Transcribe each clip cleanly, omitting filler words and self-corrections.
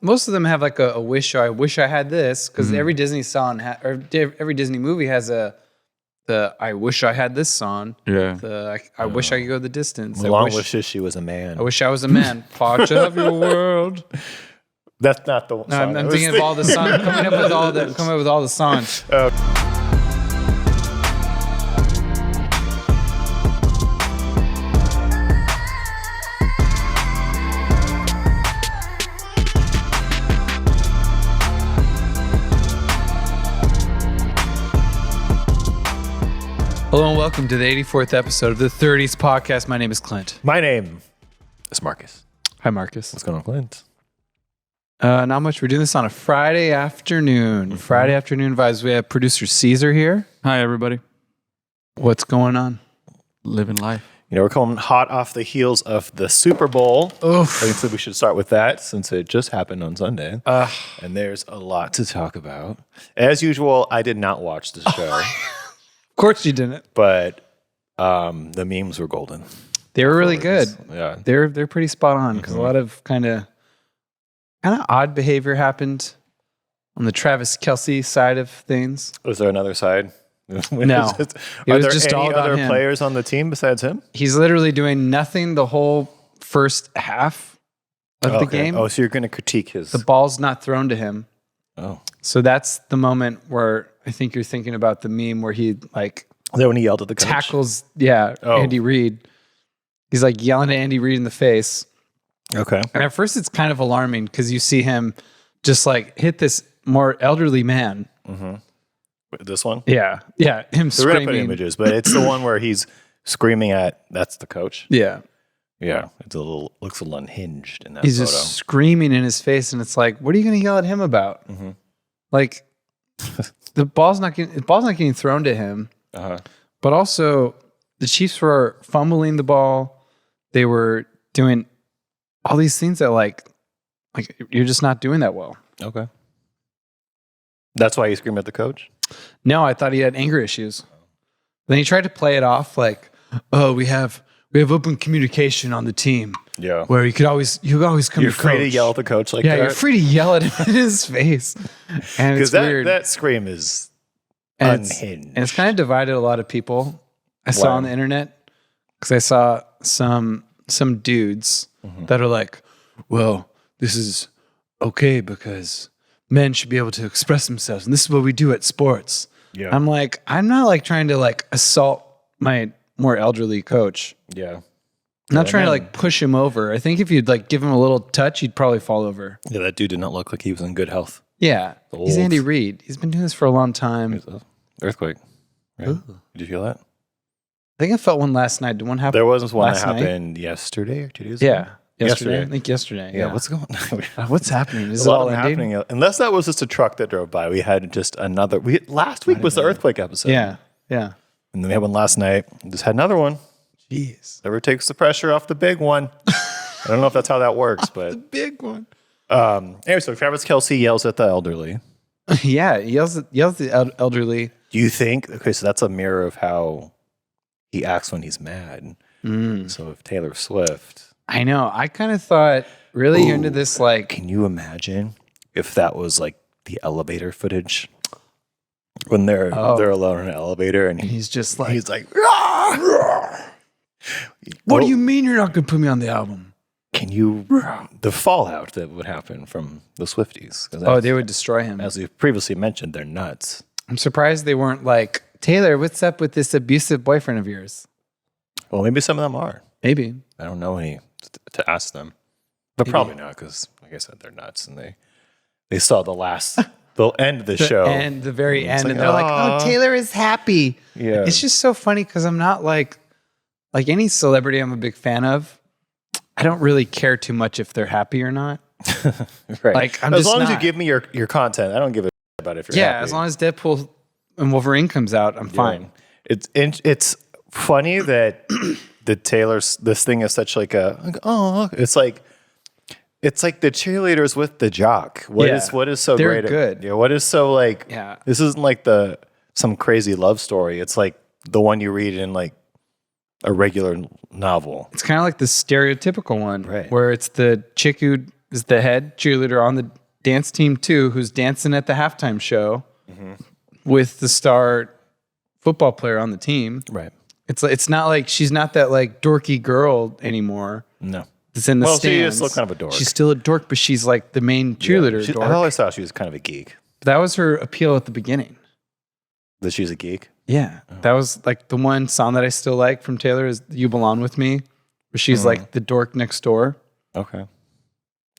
most of them have like a wish. I wish I had this because every Disney song every Disney movie has the I wish I had this song. Yeah. I wish I could go the distance. Mulan wishes she was a man. I wish I was a man. Part of your world. That's not the song. No, I'm thinking of all the songs. Coming up with all the songs. Hello and welcome to the 84th episode of the 30s podcast. My name is Clint. My name is Marcus. Hi, Marcus. What's going on, Clint? Not much. We're doing this on a Friday afternoon. Friday afternoon vibes. We have producer Caesar here. Hi, everybody. What's going on? Living life. You know, we're coming hot off the heels of the Super Bowl. Oof. I think we should start with that since it just happened on Sunday. And there's a lot to talk about. As usual, I did not watch the show. Of course you didn't. But the memes were golden. They were really good. Yeah. They're pretty spot on because a lot of kind of odd behavior happened on the Travis Kelce side of things. Was there another side? No. Are was there just any all about other him. players on the team besides him? He's literally doing nothing the whole first half of the game. Oh, so you're going to critique his... The ball's not thrown to him. Oh. So that's the moment where I think you're thinking about the meme where he like Is that when he yelled at the coach? tackles, Andy Reid. He's like yelling at Andy Reid in the face. Okay. And at first it's kind of alarming because you see him just like hit this more elderly man. This one? Yeah. Yeah. Him We're going to put screaming. images, but it's the one where he's screaming at... That's the coach? Yeah. Yeah. It's looks a little unhinged in that He's photo. just screaming in his face. And it's like, what are you going to yell at him about? Like the ball's not getting thrown to him. But also the Chiefs were fumbling the ball. They were doing all these things that like you're just not doing that well. Okay. That's why you scream at the coach? No, I thought he had anger issues. Then he tried to play it off like, oh, we have open communication on the team. Yeah. Where you could always come You're to coach. free to yell at the coach like yeah, that? you're free to yell at him in his face. And it's Because weird. that scream is And unhinged. and it's kind of divided a lot of people. I saw on the internet because I saw some dudes that are like, well, this is okay because men should be able to express themselves. And this is what we do at sports. Yeah. I'm like, I'm not like trying to like assault my more elderly coach. Yeah. I'm not trying to like push him over. I think if you'd like give him a little touch, he'd probably fall over. Yeah, that dude did not look like he was in good health. Yeah. He's Old. Andy Reid. He's been doing this for a long time. Earthquake. Right? Did you feel that? I think I felt one last night. Did one happen? There was one that last night? happened yesterday or 2 days ago. Yeah. Yesterday. I think yesterday. Yeah. What's going on? What's happening? Is a it lot all of them ending? happening. Unless that was just a truck that drove by. We had just another. Last week was the earthquake episode. Yeah. Yeah. And then we had one last night. Just had another one. Jeez. Never takes the pressure off the big one. I don't know if that's how that works, but Big one. anyway, so Travis Kelce yells at the elderly. Yeah. He yells at the elderly. Do you think? Okay, so that's a mirror of how he acts when he's mad. So if Taylor Swift, I know. I kind of thought really you're into this like can you imagine if that was like the elevator footage when they're alone in an elevator and he's just like, he's like, what do you mean you're not going to put me on the album? Can you the fallout that would happen from the Swifties? Oh, they would destroy him. As we previously mentioned, they're nuts. I'm surprised they weren't like, Taylor, what's up with this abusive boyfriend of yours? Well, maybe some of them are. Maybe. I don't know any to ask them, but probably not because, like I said, they're nuts and they saw the end of the show And the very end. like, And they're like, oh, Taylor is happy. Yeah. It's just so funny because I'm not like any celebrity I'm a big fan of. I don't really care too much if they're happy or not. Right. Like, I'm as just long as you not. give me your content, I don't give a about if you're Yeah, happy. as long as Deadpool and Wolverine comes out, I'm fine. It's funny that this thing is such like it's like the cheerleaders with the jock. What is so They're great? good. Yeah. What is so like? Yeah. This isn't like some crazy love story. It's like the one you read in like a regular novel. It's kind of like the stereotypical one, Right. where it's the chick who is the head cheerleader on the dance team too, who's dancing at the halftime show with the star football player on the team. Right. It's not like she's not that like dorky girl anymore. No. It's in the stands. She is still kind of a dork. She's still a dork, but she's like the main cheerleader dork. I always thought she was kind of a geek. That was her appeal at the beginning. That she's a geek? Yeah. That was like the one song that I still like from Taylor is You Belong With Me, where she's like the dork next door. Okay.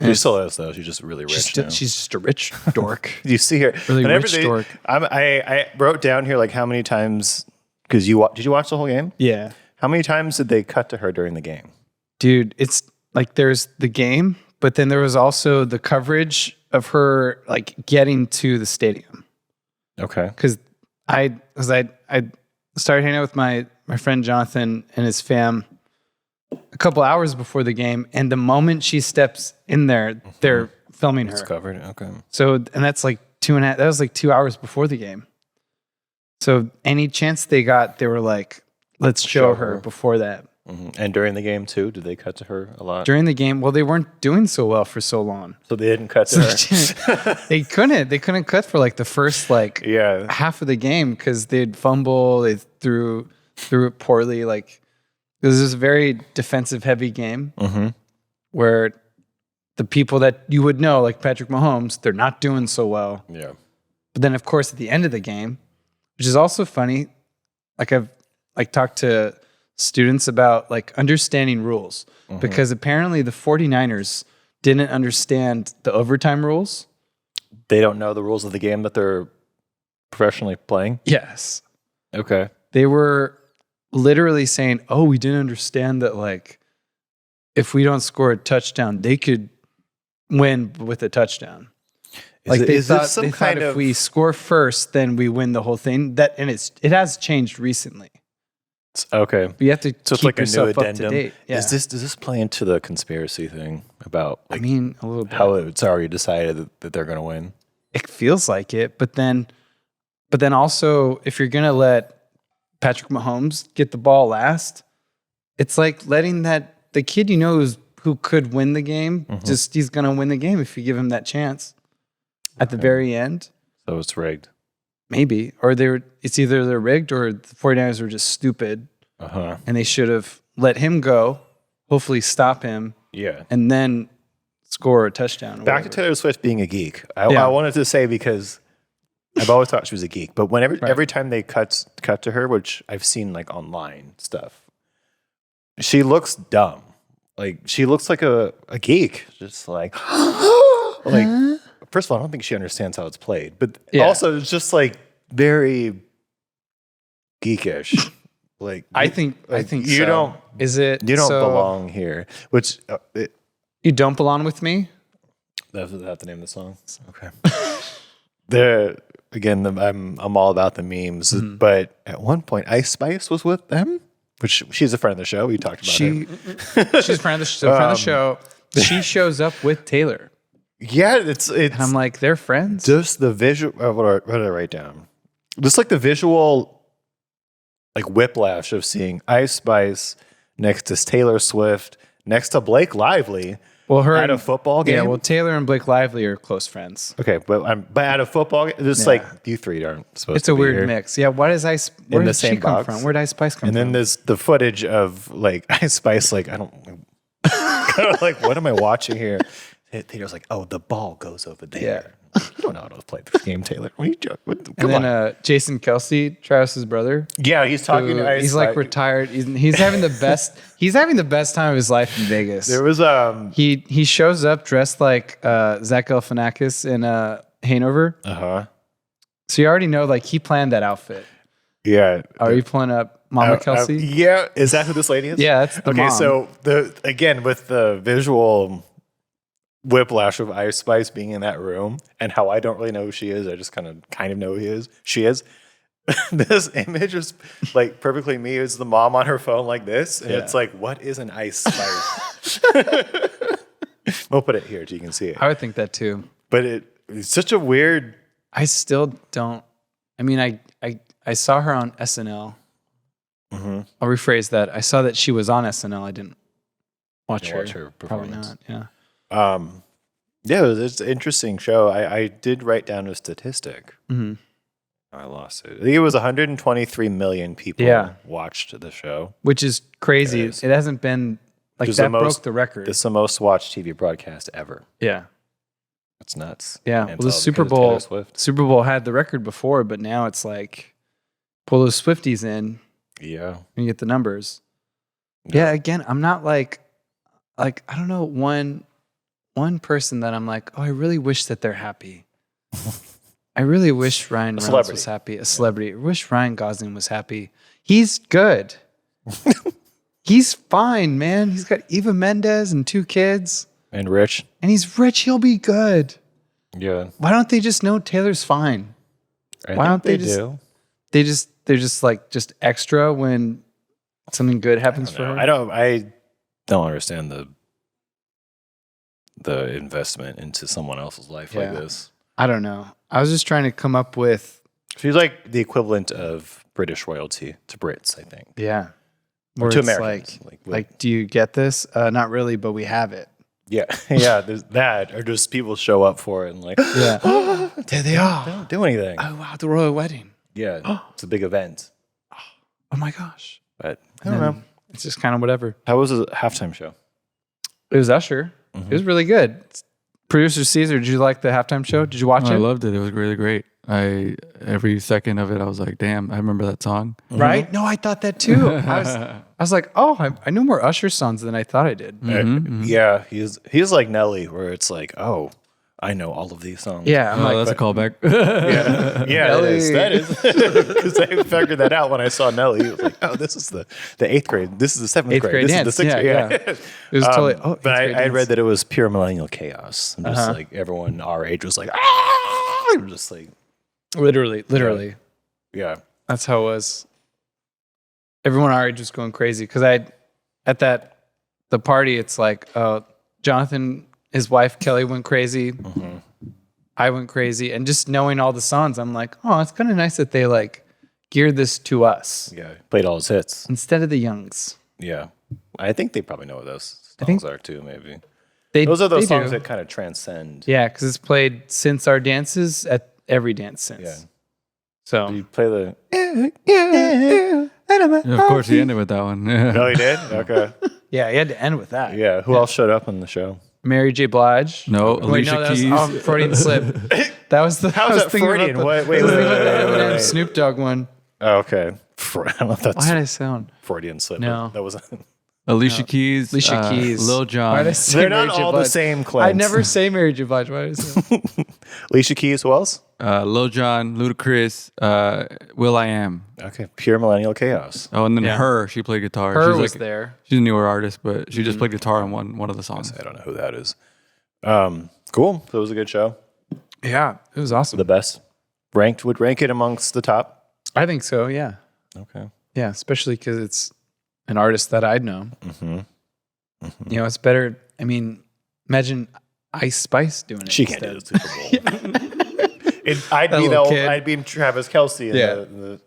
She still is, though. She's just really rich now. She's just a rich dork. You see her. Really rich dork. I wrote down here like how many times, because did you watch the whole game? Yeah. How many times did they cut to her during the game? Dude, it's like there's the game, but then there was also the coverage of her like getting to the stadium. Okay. Because I started hanging out with my friend Jonathan and his fam a couple hours before the game, and the moment she steps in there, they're filming her. It's covered. Okay. So, and that's like 2.5. That was like 2 hours before the game. So any chance they got, they were like, let's show her before that. And during the game too, did they cut to her a lot? During the game, well, they weren't doing so well for so long. So they didn't cut to her. They couldn't cut for like the first like half of the game because they'd fumble, they threw it poorly. Like it was this very defensive heavy game where the people that you would know, like Patrick Mahomes, they're not doing so well. Yeah. But then of course at the end of the game, which is also funny, like I've like talked to students about like understanding rules because apparently the 49ers didn't understand the overtime rules. They don't know the rules of the game that they're professionally playing? Yes. Okay. They were literally saying, oh, we didn't understand that like if we don't score a touchdown, they could win with a touchdown. They thought if we score first, then we win the whole thing. It has changed recently. Okay. But you have to keep like yourself a new up addendum. to date. Yeah. Does this play into the conspiracy thing about like I mean, a little bit. how it's already decided that they're going to win? It feels like it, but then also if you're going to let Patrick Mahomes get the ball last, it's like letting the kid who could win the game, he's going to win the game if you give him that chance at the very end. So it's rigged. Maybe. Or it's either they're rigged or the 49ers were just stupid. And they should have let him go, hopefully stop him. Yeah. And then score a touchdown. Back to Taylor Swift being a geek. I wanted to say because I've always thought she was a geek, but every time they cut to her, which I've seen like online stuff, she looks dumb. Like she looks like a geek. Just like first of all, I don't think she understands how it's played, but also it's just like very geekish. Like I think you so. don't. Is it? You don't belong here. Which you don't belong with me. That's the name of the song. Okay. I'm all about the memes, but at one point, Ice Spice was with them, which she's a friend of the show. We talked about her. She's a friend of the show. She shows up with Taylor. Yeah, it's. And I'm like, they're friends. Just the visual. What did I write down? Just like the visual, like whiplash of seeing Ice Spice next to Taylor Swift, next to Blake Lively. Well, at a football game. Yeah, well, Taylor and Blake Lively are close friends. Okay, but at a football game, just like you three aren't supposed to be. It's a weird mix. Yeah, why does Ice? Where did she come from? Where did Ice Spice come from? And then there's the footage of like Ice Spice. Like I don't. Kind of like, what am I watching here? Taylor's like, oh, the ball goes over there. Yeah. You don't know how to play this game, Taylor. What are you joking? And then Jason Kelce, Travis's brother. Yeah, he's talking to Ice. He's like retired. He's having the best. He's having the best time of his life in Vegas. There was he shows up dressed like Zach Galifianakis in Hanover. So you already know, like he planned that outfit. Yeah. Are you pulling up Mama Kelce? Yeah. Is that who this lady is? Yeah, that's the mom. So with the visual whiplash of Ice Spice being in that room and how I don't really know who she is. I just kind of know who she is. This image is like perfectly me as the mom on her phone like this. And it's like, what is an Ice Spice? We'll put it here so you can see it. I would think that too. But it's such a weird. I still don't. I mean, I saw her on SNL. I'll rephrase that. I saw that she was on SNL. I didn't watch her performance. Probably not. Yeah. Yeah, it's an interesting show. I did write down a statistic. Mm-hmm. I lost it. I think it was 123 million people watched the show. Which is crazy. It hasn't been like that broke the record. It's the most watched TV broadcast ever. Yeah. That's nuts. Yeah. Well, the Super Bowl had the record before, but now it's like pull those Swifties in. Yeah. And you get the numbers. Yeah. Again, I'm not like I don't know, one person that I'm like, oh, I really wish that they're happy. I really wish Ryan Reynolds was happy. A celebrity. I wish Ryan Gosling was happy. He's good. He's fine, man. He's got Eva Mendes and 2 kids. And rich. And he's rich. He'll be good. Yeah. Why don't they just know Taylor's fine? Why don't they just they're just like just extra when something good happens for her? I don't understand the investment into someone else's life like this. I don't know. I was just trying to come up with. She's like the equivalent of British royalty to Brits, I think. Yeah. Or to Americans. Like, do you get this? Not really, but we have it. Yeah. Yeah. There's that. Or just people show up for it and like, yeah. There they are. They don't do anything. Oh, wow. The royal wedding. Yeah. It's a big event. Oh, my gosh. But I don't know. It's just kind of whatever. How was the halftime show? It was Usher. Mm-hmm. It was really good. Producer Caesar, did you like the halftime show? Did you watch it? I loved it. It was really great. Every second of it, I was like, damn, I remember that song. Right? Mm-hmm. No, I thought that too. I was like, oh, I knew more Usher songs than I thought I did. Mm-hmm. Yeah, he's like Nelly, where it's like, oh, I know all of these songs. Yeah, I'm that's a callback. yeah, Nelly. That is because I figured that out when I saw Nelly. It was like, oh, this is the 8th grade. This is the 7th grade. This dance. is the 6th grade. Yeah. It was totally. Oh, but I read that it was pure millennial chaos. And just like everyone our age was like, ah, just like literally. Yeah, that's how it was. Everyone our age was going crazy because at the party, it's like, Jonathan. His wife, Kelly, went crazy. Mm-hmm. I went crazy. And just knowing all the songs, I'm like, oh, it's kind of nice that they like geared this to us. Yeah. Played all his hits. Instead of the youngs. Yeah. I think they probably know what those songs are too, maybe. Those are those songs that kind of transcend. Yeah, because it's played since our dances at every dance since. Yeah. So. Do you play the... Of course, he ended with that one. No, he did? Okay. Yeah, he had to end with that. Yeah. Who else showed up on the show? Mary J. Blige. No, Alicia Keys. Freudian slip. That was the. How's that Freudian? Wait. Snoop Dogg one. Oh, okay. I don't know if that's. Why did I sound Freudian slip? No, that was. Alicia Keys. Alicia Keys. Lil Jon. Why did I say They're Mary not J. all Blige? the same. Clint. I never say Mary J. Blige. Why did I say? Alicia Keys. Who else? Lil Jon, Ludacris, will.i.am. Okay, pure millennial chaos. Oh, and then she played guitar. Her was there. She's a newer artist, but she just played guitar on one of the songs. I don't know who that is. Cool. So it was a good show. Yeah, it was awesome. The best. Would rank it amongst the top? I think so. Yeah. Okay. Yeah, especially because it's an artist that I'd know. Mm-hmm. Mm-hmm. You know, it's better. I mean, imagine Ice Spice doing it. She can't do the Super Bowl. I'd be Travis Kelce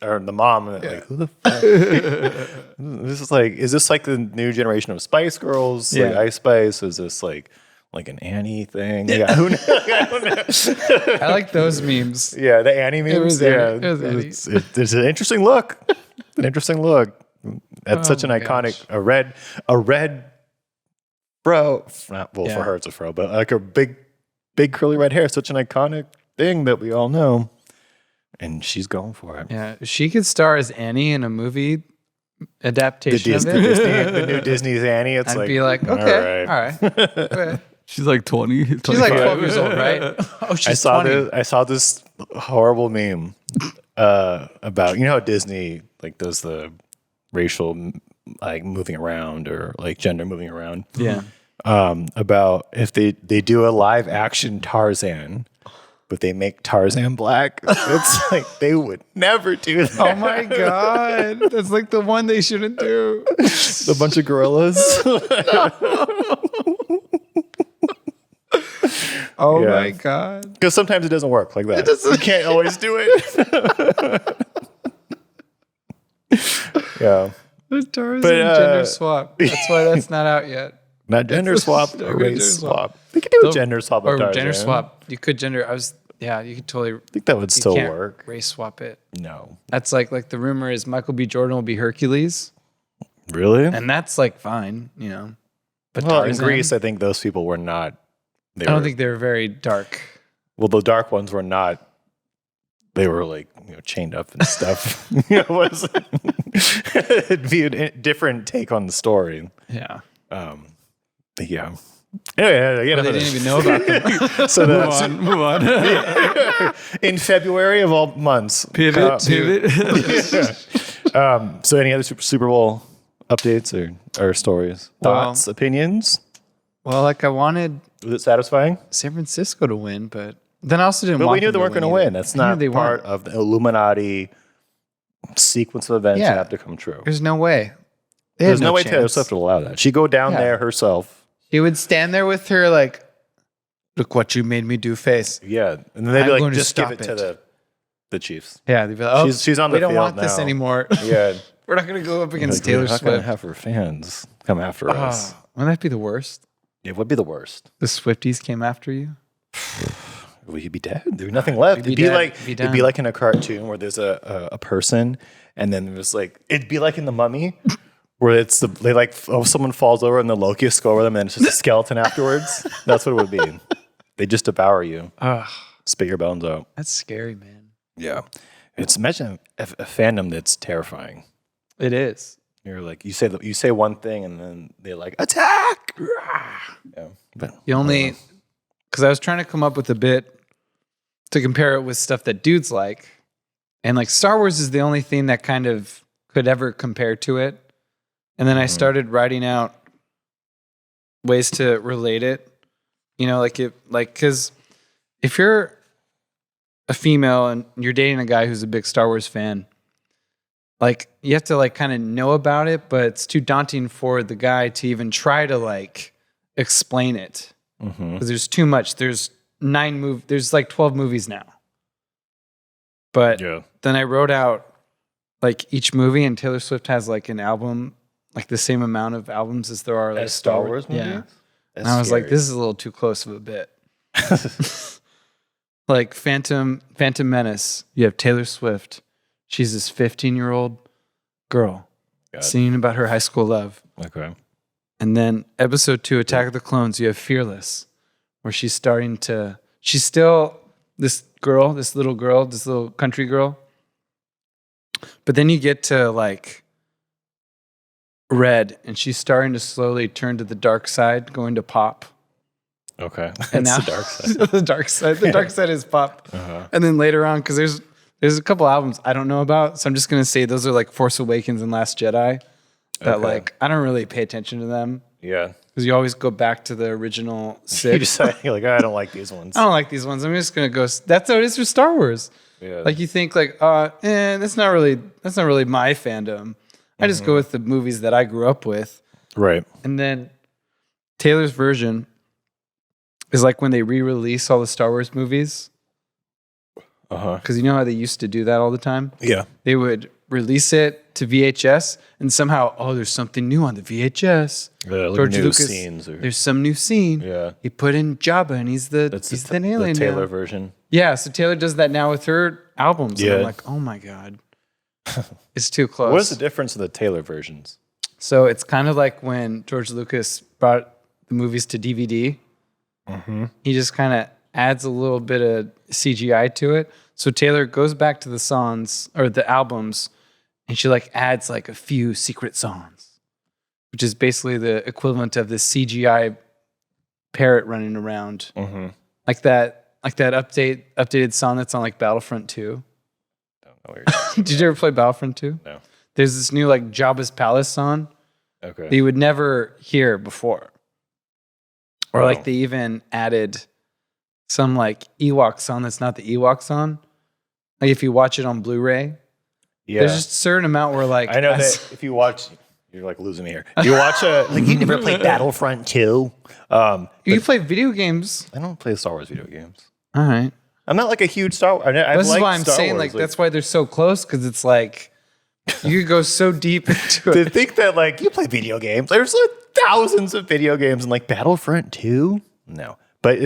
and the mom. And like, who the fuck? Is this like the new generation of Spice Girls? Yeah. Like Ice Spice? Is this like an Annie thing? Yeah, who knows? I don't know. I like those memes. Yeah, the Annie memes. It was Annie. It's an interesting look. That's such an iconic, a red fro. For her it's a fro, but like a big curly red hair. Such an iconic thing that we all know. And she's going for it. Yeah, if she could star as Annie in a movie adaptation of it. The new Disney's Annie. I'd be like, okay, all right. She's like 20. She's like 12 years old, right? Oh, she's 20. I saw this horrible meme about, you know how Disney like does the racial like moving around or like gender moving around. Yeah. About if they do a live action Tarzan, but they make Tarzan black. It's like they would never do that. Oh my god, that's like the one they shouldn't do. A bunch of gorillas. Oh my god! Because sometimes it doesn't work like that. You can't always do it. Yeah. The Tarzan gender swap. That's why that's not out yet. Not gender swap, Gender race swap. swap. We could do a gender swap or of Tarzan. gender swap. You could gender. You could totally. I think that would You still can't work. race swap it. No. That's like the rumor is Michael B. Jordan will be Hercules, Really? and that's like fine, you know. But Well, in Tarzan, Greece, I think those people were not. I don't think they were very dark. Well, the dark ones were not. They were like chained up and stuff. It'd be a different take on the story. Yeah. Yeah. Yeah, But they didn't even know about them. So Move on. in February of all months. Pivot. So any other Super Bowl updates or stories, thoughts, opinions? Well, like I wanted Was it satisfying? San Francisco to win, but then I also didn't But want we knew them they weren't going to win. That's not they part weren't. of the Illuminati sequence of events Yeah. that have to come true. There's no way. They had There's no way Taylor chance. Swift would allow that. She'd go down Yeah. there herself. She would stand there with her like, look what you made me do face. Yeah. And then they'd I'm be like, going to just give stop it to it. the Chiefs. Yeah, they'd be like, oh, She's on the we don't field want this now. anymore. Yeah. We're not going to go up against Like, Taylor we're not going to Swift. have her fans come after us. Wouldn't that be the worst? It would be the worst. The Swifties came after you? We'd be dead. There'd be nothing left. We'd It'd be be dead. like Be it'd be done. like in a cartoon where there's a person, and then there's like it'd be like in The Mummy, where someone falls over and the locusts go over them, and it's just a skeleton afterwards. That's what it would be. They just devour you, spit your bones out. That's scary, man. Yeah, imagine a fandom that's terrifying. It is. You're like you say one thing, and then they're like attack. Yeah, but The only, because I was trying to come up with a bit to compare it with stuff that dudes like. And like Star Wars is the only thing that kind of could ever compare to it. And then I started writing out ways to relate it. You know, because if you're a female and you're dating a guy who's a big Star Wars fan, like you have to like kind of know about it, but it's too daunting for the guy to even try to like explain it. Because there's too much. There's there's like 12 movies now. But then I wrote out like each movie, and Taylor Swift has like an album, like the same amount of albums as there are like as Star Wars movies. Yeah. That's And I was like, scary. this is a little too close of a bit. Like Phantom Menace, you have Taylor Swift. She's this 15-year-old girl singing about her high school love. Okay. And then episode 2, Attack of the Clones, you have Fearless, where she's still this little country girl. But then you get to like Red, and she's starting to slowly turn to the dark side, going to pop. Okay. And now the dark side. the dark side. The dark side is pop. And then later on, because there's a couple albums I don't know about, so I'm just gonna say those are like Force Awakens and Last Jedi. That like I don't really pay attention to them Yeah. because you always go back to the original You six. just say, you're like, I don't like these ones. I don't like these ones. I'm just gonna go. That's how it is for Star Wars. Yeah. Like you think like, that's not really my fandom. I just go with the movies that I grew up with. Right. And then Taylor's version is like when they re-release all the Star Wars movies. Because you know how they used to do that all the time? Yeah. They would release it to VHS, and somehow, there's something new on the VHS. George new Lucas, scenes. there's some new scene. Yeah. He put in Jabba, and he's the alien the Taylor now. version. Yeah, so Taylor does that now with her albums. And Yeah. I'm like, oh my God. It's too close. What is the difference in the Taylor versions? So it's kind of like when George Lucas brought the movies to DVD. He just kind of adds a little bit of CGI to it. So Taylor goes back to the songs or the albums, and she like adds like a few secret songs, which is basically the equivalent of this CGI parrot running around, like that updated song that's on like Battlefront 2. Don't know what you're Did you ever play Battlefront 2? No. There's this new like Jabba's Palace song Okay. that you would never hear before. Or like they even added some like Ewok song that's not the Ewok song. Like if you watch it on Blu-ray, there's just a certain amount where like I know that if you watch, you're like losing me here. You watch like you never played Battlefront 2. you play video games. I don't play Star Wars video games. All right. I'm not like a huge Star Wars. This is why I'm saying like that's why they're so close, because it's like you could go so deep into to it. think that like you play video games. There's like thousands of video games and like Battlefront 2. No, but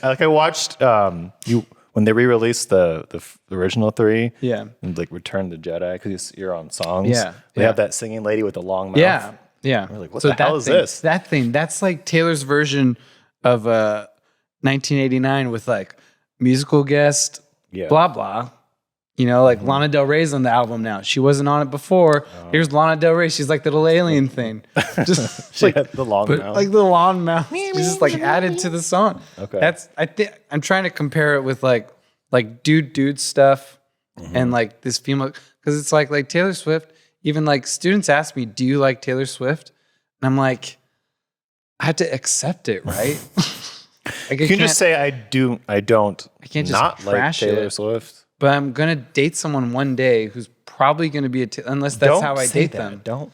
I watched when they re-released the original 3. Yeah. And like Return of the Jedi because you're on songs. Yeah. They have that singing lady with the long mouth. Yeah. Yeah. We're like, what the hell is this? That thing. That's like Taylor's version of 1989 with like musical guest, blah, blah. You know, like Lana Del Rey's on the album now. She wasn't on it before. Here's Lana Del Rey. She's like the little alien thing. Just She had the long mouth. like the long mouth. She's just like added to the song. Okay. I think I'm trying to compare it with like dude stuff and like this female, because it's like Taylor Swift. Even like students ask me, "Do you like Taylor Swift?" And I'm like, I have to accept it, right? Like, you can just say I do. I don't. I can't just not crash like Taylor it. Swift. But I'm gonna date someone one day who's probably gonna be unless that's Don't how I say date that. them. Don't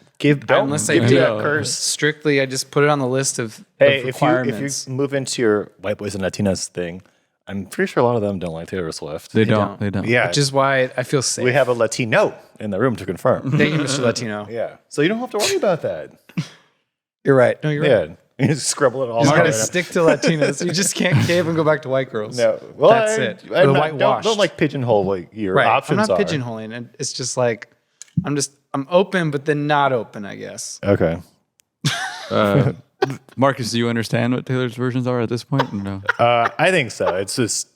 Unless I give do you that that curse. strictly, I just put it on the list of Hey, requirements. if you move into your white boys and Latinas thing, I'm pretty sure a lot of them don't like Taylor Swift. They don't. Yeah, Which is why I feel safe. we have a Latino in the room to confirm. Thank you, Mr. Latino. Yeah, so you don't have to worry about that. You're right. No, you're right. Yeah, you just scribble it all You just out. gotta right now. stick to Latinos. You just can't cave and go back to white girls. No, well, That's it. Or the whitewashed. Don't like pigeonhole what your Right. I'm options not are. pigeonholing it. It's just like I'm open, but then not open, I guess. Okay. Marcus, do you understand what Taylor's versions are at this point? No. I think so. It's just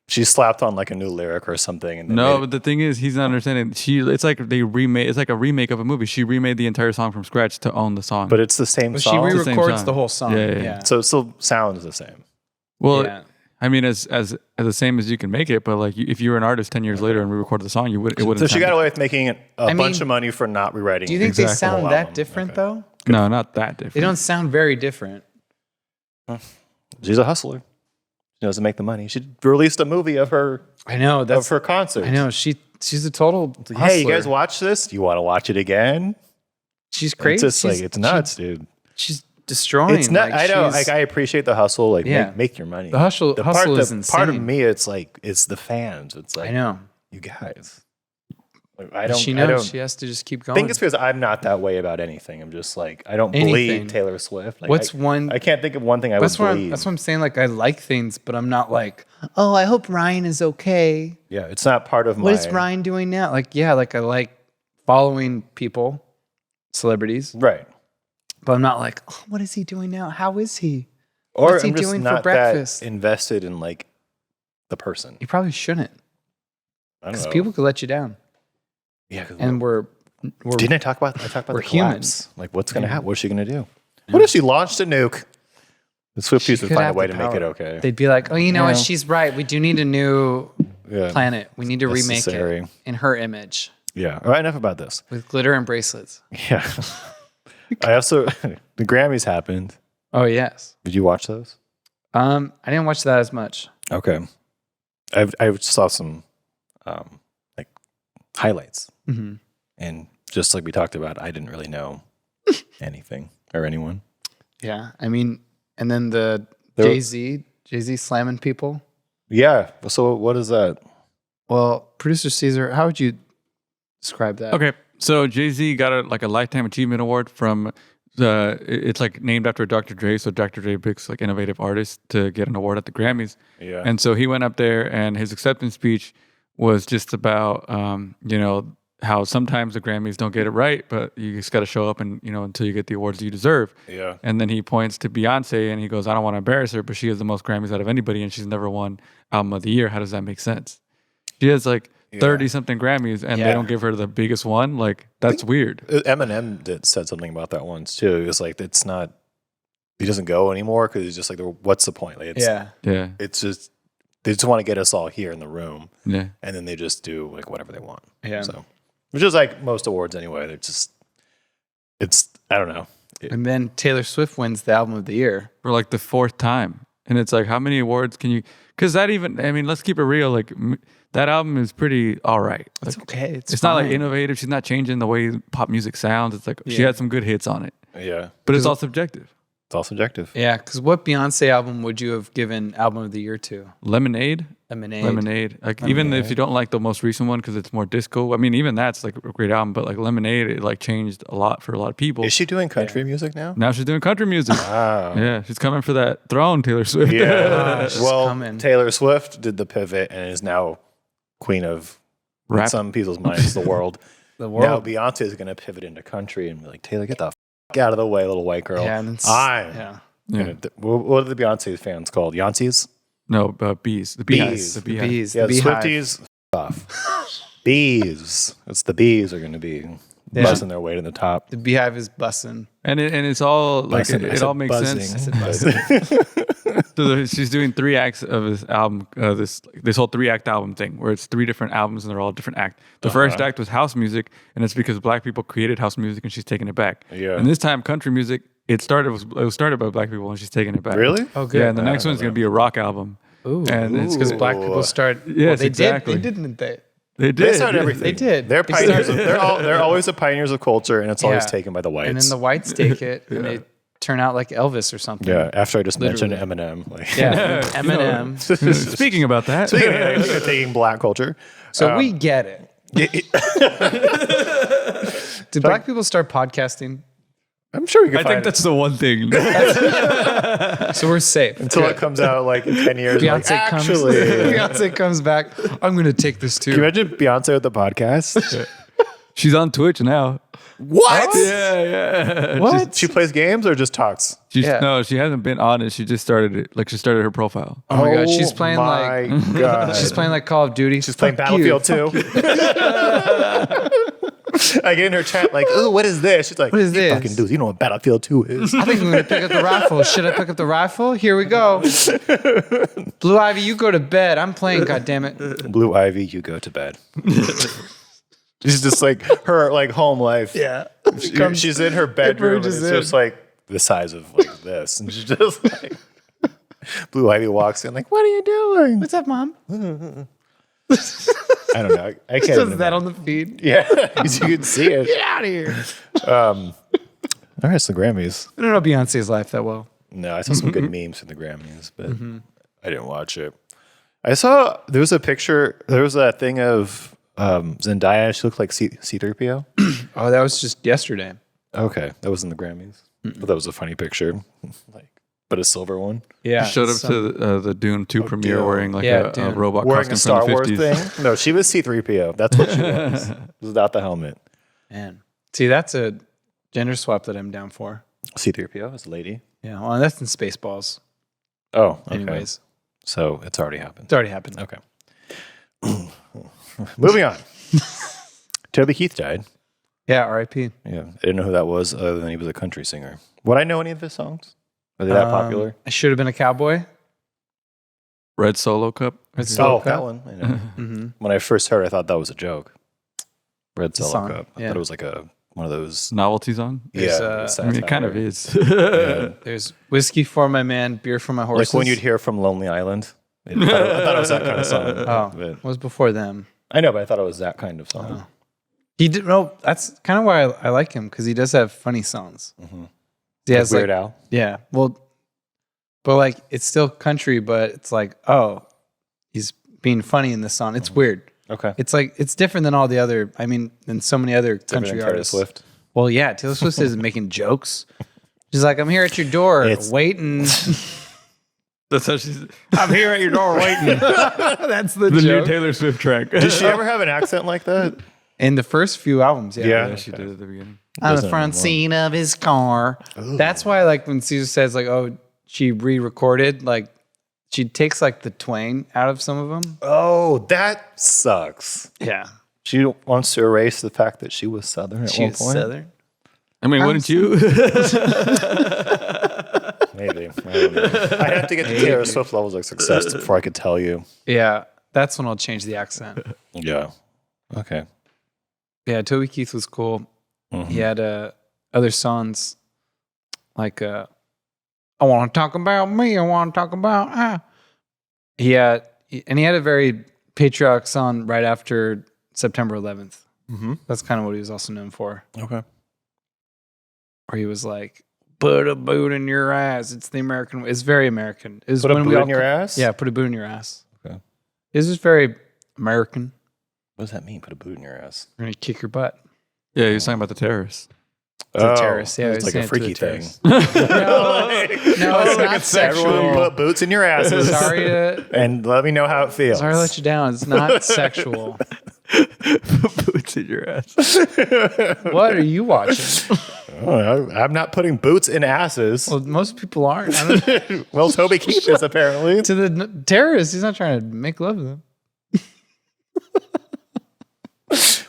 she slapped on like a new lyric or something. And No, but the thing is, he's not understanding. It's like they remade. It's like a remake of a movie. She remade the entire song from scratch to own the song. but it's the same But she song. the same re-records song. the whole song. Yeah. Yeah. So it still sounds the same. well, Yeah. I mean, as the same as you can make it. But like, if you were an artist 10 years later and re-recorded the song, it wouldn't. So she sound got away with making a bunch mean, of money for not rewriting. Do you think it. they Exactly. sound Whole that album. different Okay. though? No, not that different. They don't sound very different. She's a hustler. She knows to make the money. She released a movie of her I know. of her concert. I know. She's a total hustler. Hey, you guys watch this? Do you want to watch it again? She's crazy. It's just like it's nuts, dude. She's destroying. It's not. Like, I know. she's- Like I appreciate the hustle. Like Yeah. make your money. The hustle part, is part of insane. me, it's like it's the fans. It's like I know. you guys. Like, I don't. She I knows don't she has to just keep I going. think it's because I'm not that way about anything. I'm just like I don't Anything. believe Taylor Swift. Like, What's I, one? I can't think of one thing I would believe. That's what I'm saying. Like I like things, but I'm not like, oh, I hope Ryan is okay. Yeah, it's not part of What my. is Ryan doing now? Like, yeah, like I like following people, celebrities, Right. but I'm not like, oh, what is he doing now? How is he? Or What's he I'm just doing for not breakfast? that invested in like the person. You probably shouldn't, I don't because know. people could let you down, Yeah. 'Cause and we're didn't I talk about? I talked about we're the human. collapse. Like, what's going to happen? What's she going to do? What if she launched a nuke? The she Swifties would could find a have way the to make it power. okay. They'd be like, oh, you know what? Yeah. She's right. We do need a new Yeah. planet. We need to remake Necessary. it in her image Yeah. All right. Enough about this. with glitter and bracelets. Yeah. I also the Grammys happened. Oh yes. Did you watch those? I didn't watch that as much. Okay. I saw some like highlights, Mm-hmm. and just like we talked about, I didn't really know anything or anyone. Yeah, I mean, and then the There- Jay-Z slamming people. Yeah. So what is that? Well, producer Caesar, how would you describe that? Okay, so Jay-Z got a lifetime achievement award from it's like named after Dr. Dre. So Dr. Dre picks like innovative artists to get an award at the Grammys. Yeah. And so he went up there, and his acceptance speech was just about how sometimes the Grammys don't get it right, but you just got to show up and until you get the awards you deserve. Yeah. And then he points to Beyonce and he goes, I don't want to embarrass her, but she has the most Grammys out of anybody, and she's never won Album of the Year. How does that make sense? She has like 30 something Grammys, and Yeah. they don't give her the biggest one. Like, that's weird. Eminem said something about that once too. It was like it's not. He doesn't go anymore because he's just like, what's the point? Like, it's, Yeah. Yeah. It's just they just want to get us all here in the room, Yeah. and then they just do like whatever they want. Yeah. So, which is like most awards anyway. They're just. It's I don't know. And then Taylor Swift wins the album of the year. For like the 4th time. And it's like, how many awards can you, because that even, I mean, let's keep it real. Like, that album is pretty all right. Like, It's okay. it's not like fine. innovative. She's not changing the way pop music sounds. It's like she Yeah. had some good hits on it, Yeah. but it's all subjective. It's all subjective. Yeah, because what Beyonce album would you have given album of the year to? Lemonade. Like even if you don't like the most recent one because it's more disco. I mean, even that's like a great album. But like Lemonade, it like changed a lot for a lot of people. Is she doing country music now? Now she's doing country music. Wow. Yeah, she's coming for that throne, Taylor Swift. Yeah. She's Well, coming. Taylor Swift did the pivot and is now queen of, in Rap. some people's minds, the world. The Now world. Beyonce is going to pivot into country and be like, Taylor, get the out of the way, little white girl. Yeah, and it's, I'm yeah. gonna what are the Beyonce fans called? Yancey's? No, bees. The bees. Bees. The The beehive. bees. Yeah, the the beehive. Swifties, off. Bees. It's the bees are going to be buzzing their way to the top. The beehive is bussin'. And it's all like Buzzing. it I said all makes buzzing. sense. So she's doing 3 acts of this album, this whole 3-act album thing, where it's 3 different albums and they're all different act. The first act was house music, and it's because Black people created house music, and she's taking it back. Yeah. And this time, country music, it was started by Black people, and she's taking it back. Really? Oh, good. Yeah. And the next one's gonna be a rock album. Ooh. And it's Because Ooh. black people start. Yes, they exactly. did. They didn't they? They did. They started everything. They did. They're They pioneers. started- They're always the pioneers of culture, and it's always Yeah. taken by the whites. And then the whites take it and they turn out like Elvis or something. yeah. After I just mentioned Literally. Eminem, like Yeah. Eminem. Speaking about that, Speaking of taking black culture, So we get it. Did black people start podcasting? I'm sure we can I find think that's the one thing. So we're safe. until it comes out like in 10 years. Like, Beyonce comes. actually, Beyonce comes back. I'm gonna take this can you too. imagine Beyonce with the podcast? She's on Twitch now. What? Yeah. What? She plays games or just talks? Yeah. No, she hasn't been on it. She just started it. Like she started her profile. Oh my god, she's playing my like God. she's playing like Call of Duty. She's playing Battlefield 2. I get in her chat like, "Ooh, what is this?" She's like, What is "You this?" fucking dudes, you know what Battlefield 2 is." I think I'm gonna pick up the rifle. Should I pick up the rifle? Here we go. Blue Ivy, you go to bed. I'm playing. God damn it. Blue Ivy, you go to bed. She's just like her like home life. Yeah. She's in her bedroom and merges it's in. just like the size of like this, and she's just like Blue Ivy walks in like, "What are you doing?" What's up, Mom? I don't know. I can't. Says even that imagine. on the feed. Yeah, 'cause you can see it. Get out of here. All right, so Grammys. I don't know Beyonce's life that well. No, I saw some good memes from the Grammys, but I didn't watch it. I saw there was a picture. There was that thing of Zendaya. She looked like C-3PO. Oh, that was just yesterday. Okay, that was in the Grammys, but that was a funny picture, but a silver one. Yeah. She showed up to the Dune 2 premiere Dune. wearing like Yeah, a Dune. robot Wearing a costume Star from the Wars 50s. thing. No, she was C-3PO. That's what she was. Without the helmet. Man. See, that's a gender swap that I'm down for. C-3PO is a lady. Yeah. Well, that's in Spaceballs. Oh, okay. Anyways, So it's already happened. it's already happened. Okay. Moving on. Toby Keith died. Yeah. R.I.P. Yeah, I didn't know who that was other than he was a country singer. Would I know any of his songs? Are they that popular? I should have been a cowboy. Red Solo Cup. Red Solo That Cup. one. I know. Mm-hmm. When I first heard it, I thought that was a joke. Red a Solo song, Cup. I yeah. thought it was like one of those. Novelty song. There's, Yeah, I mean, it kind of is. There's whiskey for my man, beer for my horses. Like when you'd hear from Lonely Island. I thought it was that kind of song. Oh, But- it was before them. I know, but I thought it was that kind of song. Oh. He did. No, that's kind of why I like him because he does have funny songs. Mhm. He has Weird like, Al. yeah. Well, but like it's still country, but it's like, oh, he's being funny in this song. It's weird. Okay. It's like it's different than all the other. I mean, than so many other Different country than Taylor artists. Swift. Well, yeah, Taylor Swift isn't making jokes. She's like, I'm here at your door It's- waiting. That's how she's I'm here at your door waiting. That's the the new joke. Taylor Swift track. Did she ever have an accent like that? In the first few albums, yeah. Yeah. Yeah, she did at the beginning. On the Doesn't front anymore. seat of his car. That's why, like, when Caesar says, like, oh, she re-recorded, like, she takes, like, the twang out of some of them. Oh, that sucks. Yeah. She wants to erase the fact that she was Southern at She one was point. Southern. I mean, wouldn't you? Maybe. I don't know. I'd have to get to Taylor Swift levels of success before I could tell you. Yeah. That's when I'll change the accent. Yeah. Okay. Yeah, Toby Keith was cool. Mhm. He had other songs like I want to talk about me. I want to talk about He had a very patriotic song right after September 11th. Mm-hmm. That's kind of what he was also known for. Okay. Where he was like, put a boot in your ass. It's the American way. It's very American. It's Put a when we boot all in your ass? Yeah, put a boot in your ass. Okay. It's just very American. What does that mean? Put a boot in your ass? We're going to kick your butt. Yeah, he was talking about the terrorists. The terrorists. Yeah, it's like a freaky thing. No, it's not sexual. Everyone put boots in your asses. Sorry and let me know how it feels. to let you down. It's not sexual. Boots in your ass. What are you watching? Oh, I'm not putting boots in asses. Well, most people aren't. I don't, Well, Toby Keith is apparently. to the terrorists, he's not trying to make love to them.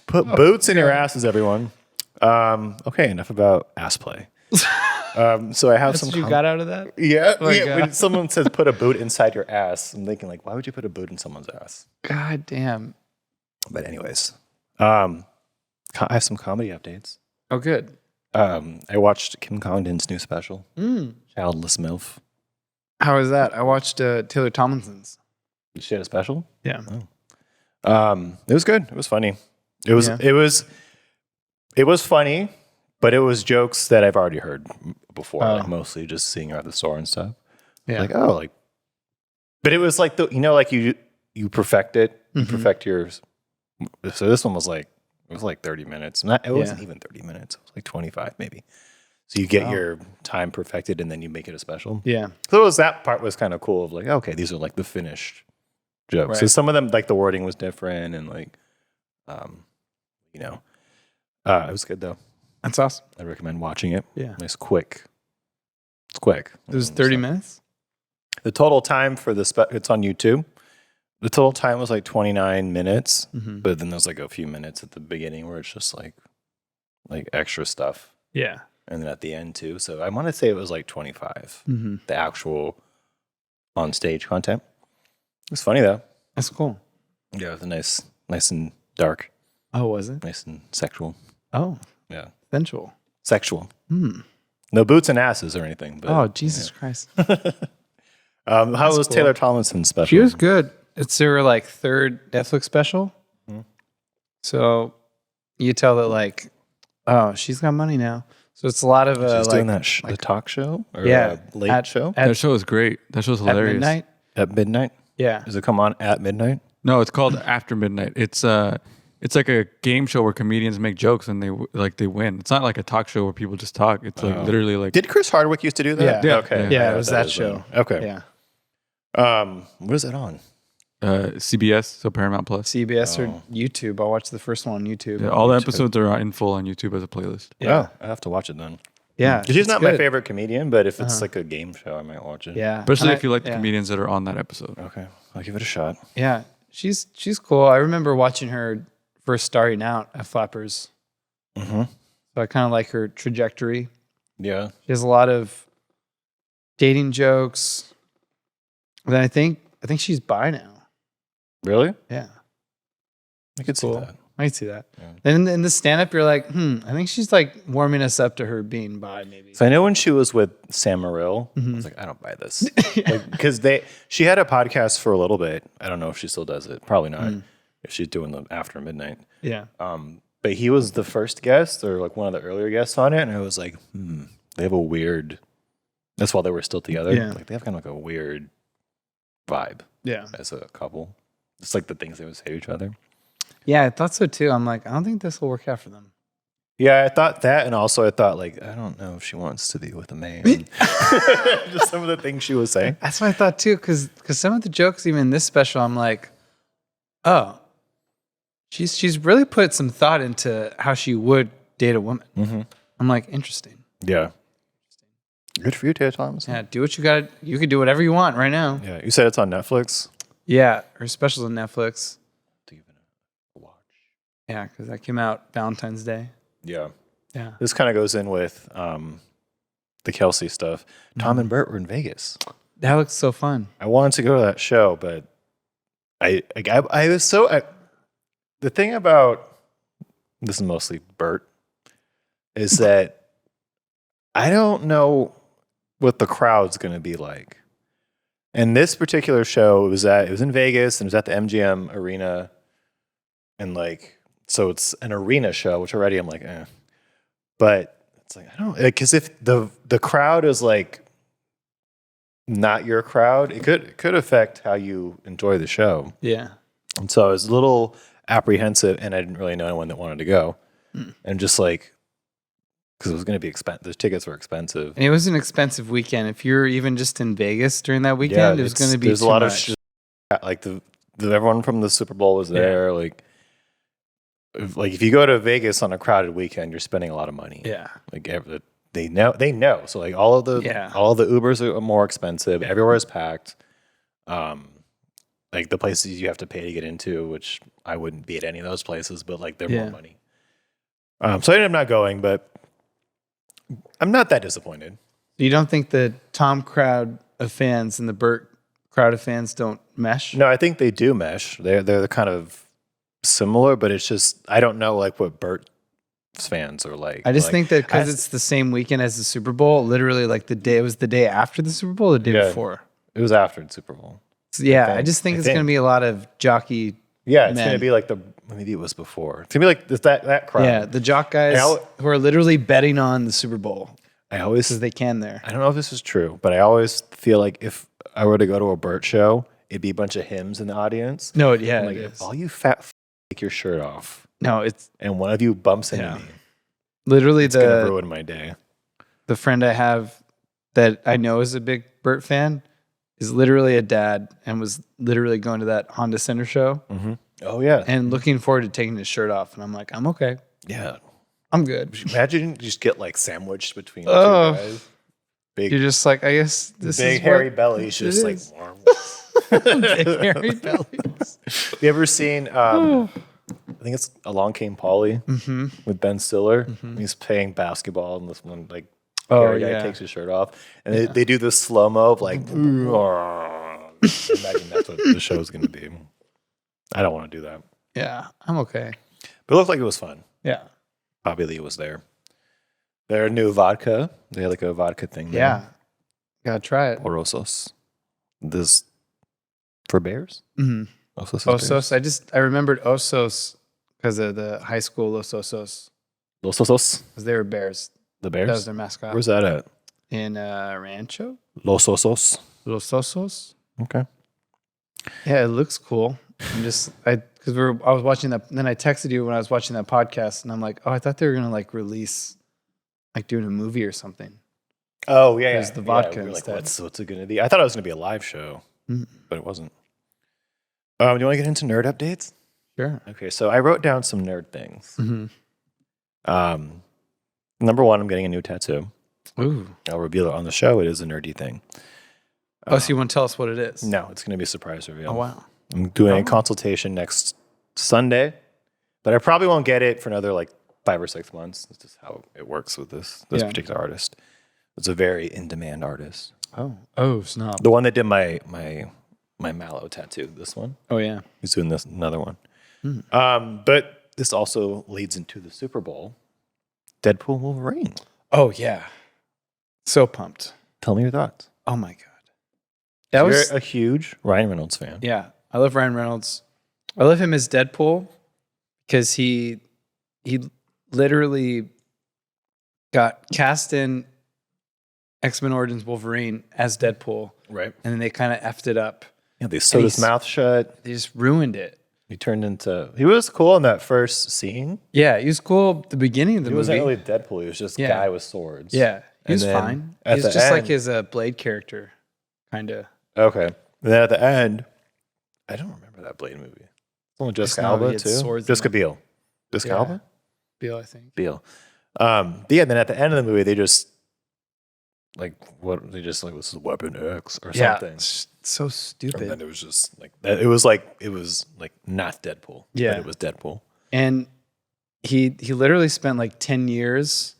Put boots in your asses, everyone. Okay, enough about ass play. So I have That's some. what you got out of that? Yeah, my yeah. God. When someone says put a boot inside your ass, I'm thinking like, why would you put a boot in someone's ass? God damn. But anyways, I have some comedy updates. Oh, good. I watched Kim Congdon's new special, Childless MILF. How was that? I watched Taylor Tomlinson's. Did she have a special? Yeah. It was good. It was funny. It was Yeah. it was funny, but it was jokes that I've already heard before. Oh. Like mostly just seeing her at the store and stuff. Yeah. Like, but it was like like you perfect it, you perfect yours. So this one was like, it was like 30 minutes. It wasn't even 30 minutes. It was like 25 maybe. So you get your time perfected and then you make it a special. Yeah. So that part was kind of cool of like, okay, these are like the finished jokes. So Right. some of them, like the wording was different and like, it was good though. That's awesome. I recommend watching it. Yeah. Nice, quick. It's quick. It was 30 minutes? The total time for it's on YouTube. The total time was like 29 minutes, but then there's like a few minutes at the beginning where it's just like extra stuff. Yeah. And then at the end too. So I want to say it was like 25, the actual on stage content. It was funny though. That's cool. Yeah, it was nice and dark, Oh, was it? nice and sexual. Oh, Yeah, sensual. sexual. No boots and asses or anything. But, Oh, Jesus Christ. how was cool. Taylor Tomlinson's special? She was good. It's their like third Netflix special. So you tell that like, oh, she's got money now. So it's a lot of She's like doing that the talk show or yeah, late show That show is great. That show's at hilarious. midnight. at midnight. Yeah. Does it come on at midnight? No, it's called After Midnight. It's like a game show where comedians make jokes and they win. It's not like a talk show where people just talk. It's like literally like Did Chris Hardwick used to do that? Yeah. Okay. Yeah, it was that is show. Okay. Yeah. What is it on? CBS, so Paramount Plus. CBS or YouTube. I watched the first one on YouTube. Yeah, all the episodes are in full on YouTube as a playlist. Yeah. Oh, I have to watch it then. Yeah. She's it's not my good. favorite comedian, but if it's like a game show, I might watch it. Yeah. Especially And if you like the yeah. comedians that are on that episode. Okay. I'll give it a shot. Yeah. She's cool. I remember watching her first starting out at Flappers. Mm-hmm. So I kind of like her trajectory. Yeah. She has a lot of dating jokes. And then I think she's bi now. Really? Yeah. I could see Cool. that. I can see that. Yeah. And in the stand up, you're like, I think she's like warming us up to her being bi, maybe. So I know when she was with Sam Morril, I was like, I don't buy this. Because she had a podcast for a little bit. I don't know if she still does it. Probably not. If she's doing the After Midnight. Yeah. But he was the first guest or like one of the earlier guests on it. And I was like, they have a weird, that's while they were still together. Yeah. Like they have kind of like a weird vibe Yeah. as a couple. It's like the things they would say to each other. Yeah, I thought so too. I'm like, I don't think this will work out for them. Yeah, I thought that. And also I thought like, I don't know if she wants to be with a man. Just some of the things she was saying. That's what I thought too, because some of the jokes, even in this special, I'm like, oh, she's really put some thought into how she would date a woman. Mm-hmm. I'm like, interesting. Yeah. Good for you, Taylor Tomlinson. Yeah, do what you got. You can do whatever you want right now. Yeah. You said it's on Netflix? Yeah, her special's on Netflix. To give it a watch. Yeah, because that came out Valentine's Day. Yeah. Yeah. This kind of goes in with the Kelsey stuff. Tom and Bert were in Vegas. That looks so fun. I wanted to go to that show, but I was so. The thing about this is mostly Bert is that I don't know what the crowd's going to be like. And this particular show, it was in Vegas and it was at the MGM Arena, and like so it's an arena show, which already I'm like, eh. But It's like, I don't, because if the crowd is like not your crowd, it could affect how you enjoy the show. Yeah. And so I was a little apprehensive, and I didn't really know anyone that wanted to go. And just like, because it was going to be expensive. The tickets were expensive. And it was an expensive weekend. If you're even just in Vegas during that weekend, it was going to be there's too a lot much. of like the everyone from the Super Bowl was there. Like if you go to Vegas on a crowded weekend, you're spending a lot of money. Yeah. Like they know. So like all the Ubers are more expensive. Everywhere is packed. Like the places you have to pay to get into, which I wouldn't be at any of those places, but like they're more money. So I ended up not going, but I'm not that disappointed. You don't think the Tom crowd of fans and the Burt crowd of fans don't mesh? No, I think they do mesh. They're kind of similar, but it's just I don't know like what Burt's fans are like. I just think that because it's the same weekend as the Super Bowl, literally like it was the day after the Super Bowl, or the day before. It was after the Super Bowl. So, yeah, I just think it's going to be a lot of jockey. Yeah, it's going to be like maybe it was before. It's going to be like that crowd. Yeah, the jock guys who are literally betting on the Super Bowl. I always because they can there. I don't know if this is true, but I always feel like if I were to go to a Burt show, it'd be a bunch of hymns in the audience. No, yeah, like, it is. All you fat take your shirt off. No, and one of you bumps into me. Literally, it's gonna ruin my day. The friend I have that I know is a big Burt fan is literally a dad and was literally going to that Honda Center show. Mm-hmm. Oh yeah, and looking forward to taking his shirt off. And I'm like, I'm okay. Yeah, I'm good. Imagine you just get like sandwiched between two guys. Big, you're just like, I guess this big is hairy bellies, just like warm. Big hairy bellies. You ever seen? I think it's Along Came Polly with Ben Stiller. He's playing basketball, and this one like hairy guy takes his shirt off, and they do this slow mo of like. Imagine that's what the show's going to be. I don't want to do that. Yeah, I'm okay. But it looked like it was fun. Yeah, Bobby Lee was there. Their new vodka. They had like a vodka thing. Yeah, gotta try it. Orosos. This for bears. Osos. I remembered Osos because of the high school Los Osos. Los Osos. Because they were bears. The bears. That was their mascot. Where's that at? In Rancho. Los Osos. Los Osos. Okay. Yeah, it looks cool. Because I was watching that, and then I texted you when I was watching that podcast, and I'm like, oh, I thought they were gonna like release, like doing a movie or something. Oh yeah, There's the vodka instead. Like, what's it gonna be? I thought it was gonna be a live show, but it wasn't. Do you want to get into nerd updates? Sure. Okay, so I wrote down some nerd things. Number one, I'm getting a new tattoo. Ooh. I'll reveal it on the show. It is a nerdy thing. So you want to tell us what it is? No, it's going to be a surprise reveal. Oh, wow. I'm doing a consultation next Sunday, but I probably won't get it for another like 5 or 6 months. That's just how it works with this particular artist. It's a very in-demand artist. Oh, snob. The one that did my mallow tattoo, this one. Oh, yeah. He's doing another one. But this also leads into the Super Bowl. Deadpool and Wolverine. Oh, yeah. So pumped. Tell me your thoughts. Oh, my God. You're a huge Ryan Reynolds fan. Yeah, I love Ryan Reynolds. I love him as Deadpool because he literally got cast in X-Men Origins Wolverine as Deadpool. Right. And then they kind of effed it up. Yeah, they sewed his mouth shut. They just ruined it. He was cool in that first scene. Yeah, he was cool at the beginning of the movie. He wasn't really Deadpool. He was just a guy with swords. Yeah, he was fine. He was just like his Blade character, kind of. Okay. And then at the end, I don't remember that Blade movie. It's only Jessica Alba too. Jessica Biel. Jessica Alba? Biel, I think. Biel. But yeah, then at the end of the movie, they just like this is Weapon X or something. So stupid. And then it was just like that. It was like not Deadpool. Yeah. But it was Deadpool. And he literally spent like 10 years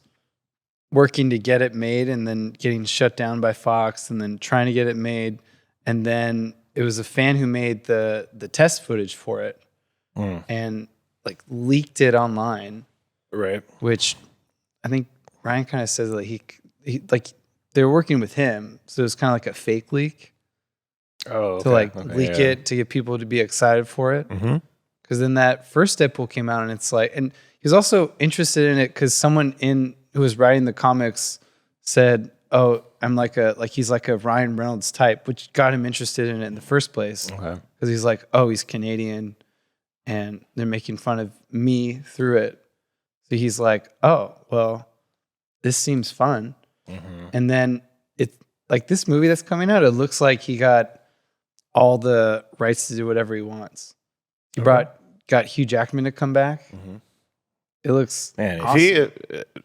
working to get it made and then getting shut down by Fox and then trying to get it made. And then it was a fan who made the test footage for it and like leaked it online. Right. Which I think Ryan kind of says that he like they were working with him. So it was kind of like a fake leak. Oh, okay. To leak it to get people to be excited for it. Because then that first Deadpool came out and it's like, and he's also interested in it because someone in who was writing the comics said, "Oh, he's like a Ryan Reynolds type," which got him interested in it in the first place. Okay. Because he's like, "Oh, he's Canadian, and they're making fun of me through it." So he's like, "Oh, well, this seems fun." Mm-hmm. And then it's like this movie that's coming out. It looks like he got all the rights to do whatever he wants. He got Hugh Jackman to come back. Mm-hmm. It looks awesome.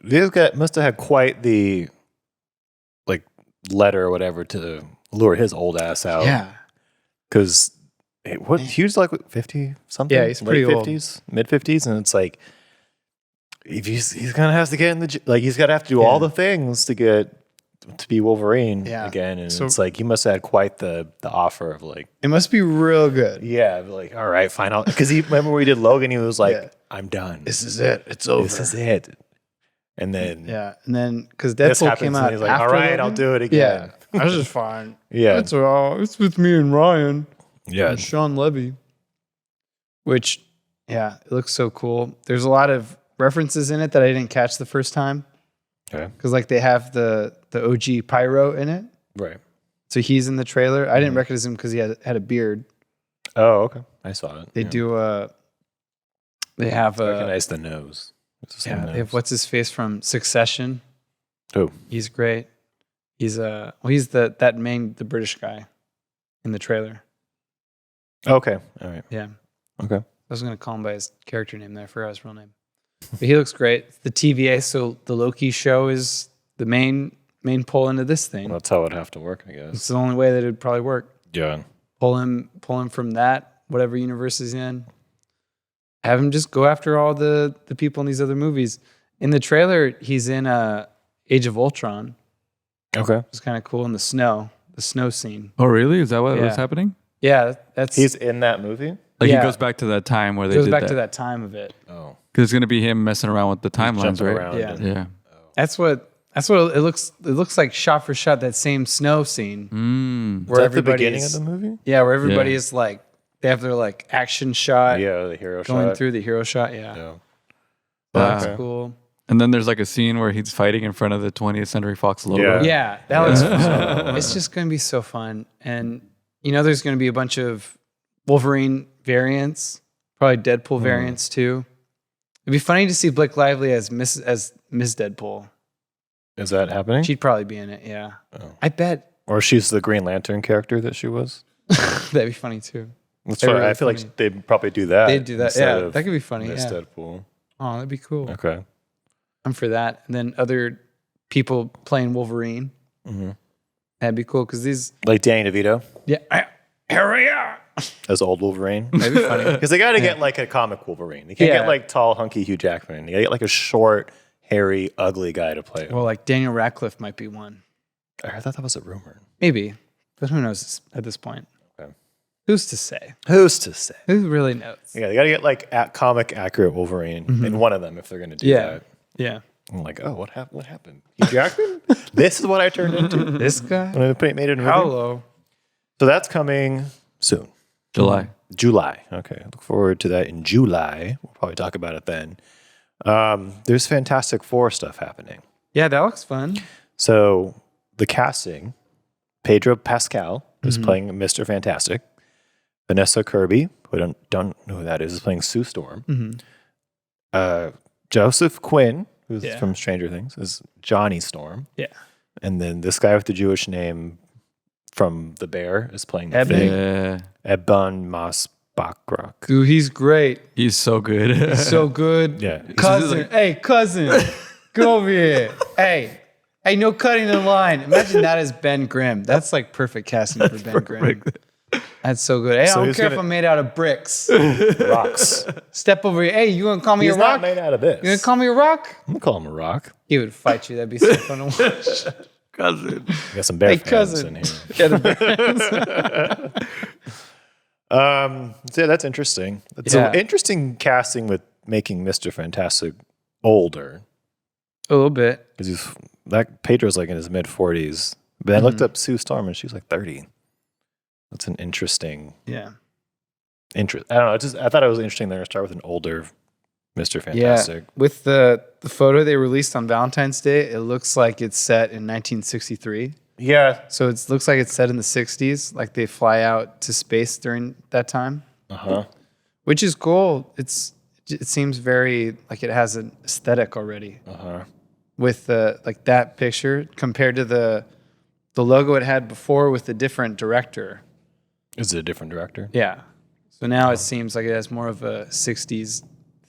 This guy must have had quite the letter or whatever to lure his old ass out. Yeah, because Hugh's like 50 something. Yeah, he's pretty old. Mid 50s, and it's like he's gonna have to get in the he's gonna have to do all the things to be Wolverine again, and it's like he must have had quite the offer of it must be real good. Yeah, like all right, fine. Because he remember when he did Logan, he was like, I'm done. This is it. It's over. This is it. And then because Deadpool came out, and he's like, all right, I'll do it again. Yeah, that's just fine. Yeah, it's with me and Ryan. Yeah, and Sean Levy. Which, it looks so cool. There's a lot of references in it that I didn't catch the first time. Okay, because they have the OG Pyro in it, right? So he's in the trailer. I didn't recognize him because he had a beard. Oh, okay, I saw it. They do they have recognize the nose. They have what's his face from Succession. Oh, he's great. He's the British guy in the trailer. Okay, all right. Yeah. Okay. I was gonna call him by his character name there. I forgot his real name. But he looks great. The TVA, so the Loki show is the main pull into this thing. Well, that's how it'd have to work, I guess. It's the only way that it'd probably work. Yeah. Pull him from that, whatever universe he's in. Have him just go after all the people in these other movies. In the trailer, he's in Age of Ultron. Okay. It's kind of cool in the snow scene. Oh, really? Is that what was happening? Yeah, he's in that movie. He goes back to that time where they goes did back that. to that time of it. Oh, because it's gonna be him messing around with the timelines, right? Yeah. That's what it looks. It looks like shot for shot that same snow scene. Where the beginning of the movie? Yeah, where everybody is like they have their action shot. Yeah, the hero going shot. through the hero shot. Yeah. Yeah. That's cool. And then there's a scene where he's fighting in front of the 20th Century Fox logo. Yeah, that looks fun. It's just going to be so fun. And, there's going to be a bunch of Wolverine variants, probably Deadpool variants too. It'd be funny to see Blake Lively as Miss Deadpool. Is that happening? She'd probably be in it, yeah. Oh. I bet. Or she's the Green Lantern character that she was. That'd be funny too. That's right. Really I feel like they'd probably do that. They'd do that, yeah. That could be funny, Miss Deadpool. Oh, that'd be cool. Okay. I'm for that. And then other people playing Wolverine. Mm-hmm. That'd be cool because these... Like Danny DeVito? Yeah. Hurry up! As old Wolverine? That'd be funny. Because they got to get a comic Wolverine. They can't get tall, hunky Hugh Jackman. They got to get a short, hairy, ugly guy to play him. Well, Daniel Radcliffe might be one. I thought that was a rumor. Maybe. But who knows at this point? Okay. Who's to say? Who really knows? Yeah, they got to get comic accurate Wolverine in one of them if they're going to do that. Yeah. I'm like, oh, what happened? Hugh Jackman? This is what I turned into? This guy? When I made it in a movie? Hello. So that's coming soon. July. Okay. Look forward to that in July. We'll probably talk about it then. There's Fantastic Four stuff happening. Yeah, that looks fun. So the casting, Pedro Pascal is playing Mr. Fantastic. Vanessa Kirby, who I don't know who that is playing Sue Storm. Joseph Quinn, who's from Stranger Things, is Johnny Storm. Yeah. And then this guy with the Jewish name from The Bear is playing the Thing. Ebon Moss-Bachrach. Dude, he's great. He's so good. He's so good. Yeah. Cousin. Hey, cousin. Go over here. Hey, no cutting the line. Imagine that as Ben Grimm. That's perfect casting for Ben Grimm. That's so good. Hey, I don't care if I'm made out of bricks. Rocks. Step over here. Hey, you want to call me He's a rock? He's not made out of this. You want to call me a rock? I'm going to call him a rock. He would fight you. That'd be so fun to watch. Cousin. We got some bear fans in here. Yeah, the bear fans. So yeah, that's interesting. It's an interesting casting with making Mr. Fantastic older. A little bit. Because Pedro's in his mid-40s. But I looked up Sue Storm and she's 30. That's an interesting... Yeah. I don't know. I thought it was interesting they're going to start with an older Mr. Fantastic. Yeah, with the photo they released on Valentine's Day, it looks like it's set in 1963. Yeah. So it looks like it's set in the 60s, like they fly out to space during that time. Which is cool. It seems very like it has an aesthetic already. With like that picture compared to the logo it had before with a different director. Is it a different director? Yeah. So now it seems like it has more of a 60s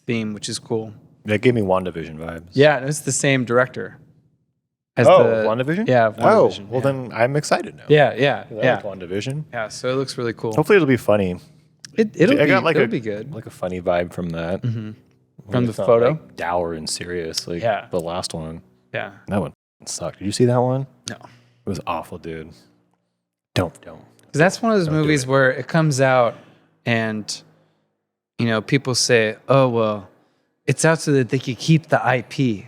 theme, which is cool. That gave me WandaVision vibes. Yeah, and it's the same director. As WandaVision? Yeah, WandaVision. Well, then I'm excited now. Yeah. I like WandaVision. Yeah, so it looks really cool. Hopefully it'll be funny. It'll be good. Like a funny vibe from that. From the photo? Like dour and serious, like the last one. Yeah. That one sucked. Did you see that one? No. It was awful, dude. Don't. Because that's one of those movies where it comes out and, people say, oh, well, it's out so that they could keep the IP.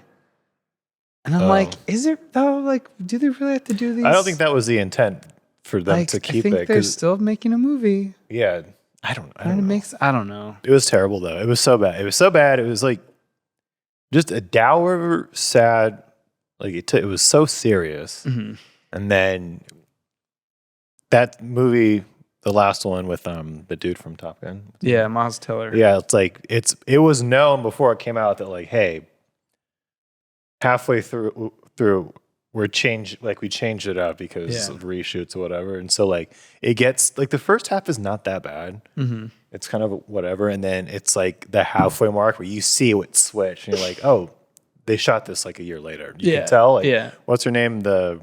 And I'm like, is it though? Like, do they really have to do these? I don't think that was the intent for them to keep it. I think they're still making a movie. Yeah. I don't know. It was terrible though. It was so bad. It was like just a dour, sad, like it was so serious. And then that movie, the last one with the dude from Top Gun. Yeah, Miles Teller. Yeah, it's like it was known before it came out that like, hey, halfway through we changed it up because of reshoots or whatever. And so like it gets like the first half is not that bad. It's kind of whatever. And then it's like the halfway mark where you see it switch and you're like, oh, they shot this like a year later. You can tell like what's her name? The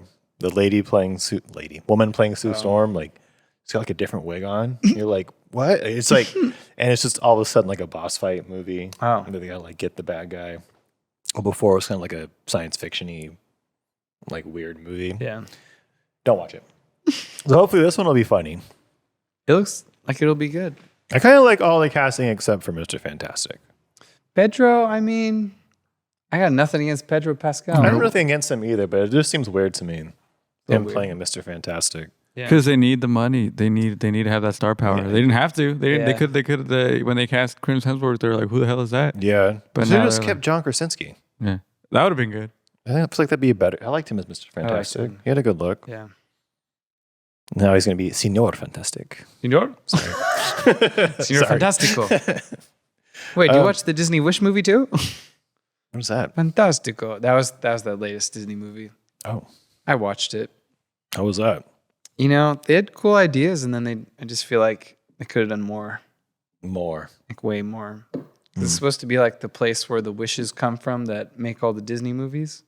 woman playing Sue Storm, like she's got like a different wig on. You're like, what? It's like and it's just all of a sudden like a boss fight movie. And they gotta like get the bad guy. Well, before it was kind of like a science fiction-y, like weird movie. Yeah. Don't watch it. So hopefully this one will be funny. It looks like it'll be good. I kind of like all the casting except for Mr. Fantastic. Pedro, I mean, I got nothing against Pedro Pascal. I don't have nothing against him either, but it just seems weird to me. Him playing a Mr. Fantastic. Because they need the money. They need to have that star power. They didn't have to. They could when they cast Chris Hemsworth, they were like, who the hell is that? Yeah. But they just kept John Krasinski. Yeah. That would have been good. I think it feels like that'd be better. I liked him as Mr. Fantastic. He had a good look. Yeah. Now he's going to be Signor Fantastic. Signor? Sorry. Signor Fantastico. Wait, do you watch the Disney Wish movie too? What's that? Fantastico. That was the latest Disney movie. Oh. I watched it. How was that? They had cool ideas and then I just feel like they could have done more. Like way more. This is supposed to be like the place where the wishes come from that make all the Disney movies.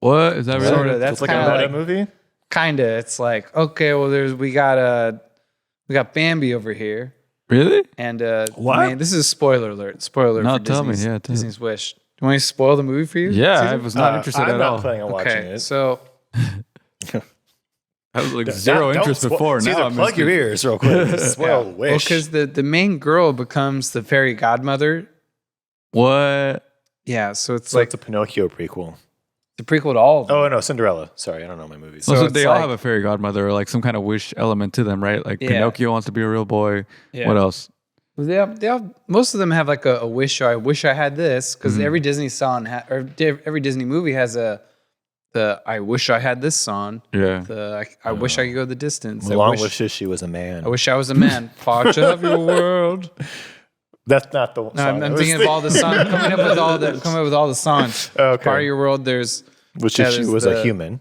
What? Is that really? Sort of. That's like kind a of meta like movie? Kinda. It's like, okay, well we got Bambi over here. Really? And what? Man, this is a spoiler alert. Spoiler No, for tell me. Yeah, Disney's Wish. Do you want me to spoil the movie for you? Yeah, I was not interested I'm at not all. planning on watching it. So I was like zero interest before. Now I'm plug your ears real quick. Spoil Wish. Well, because the main girl becomes the fairy godmother. What? Yeah, so it's So like it's a Pinocchio prequel. the prequel to all of them. Oh, no, Cinderella. Sorry, I don't know my movies. So it's they all like- have a fairy godmother or like some kind of wish element to them, right? Like Pinocchio wants to be a real boy. Yeah. What else? They have, most of them have like a wish. Or I wish I had this because every Disney song every Disney movie has the I wish I had this song. Yeah. I wish I could go the distance. Mulan wishes she was a man. I wish I was a man. Part of your world. That's not the No, song. I'm thinking of all the songs. Coming up with all the songs. Okay. Part of your world. There's Wishes she was a human.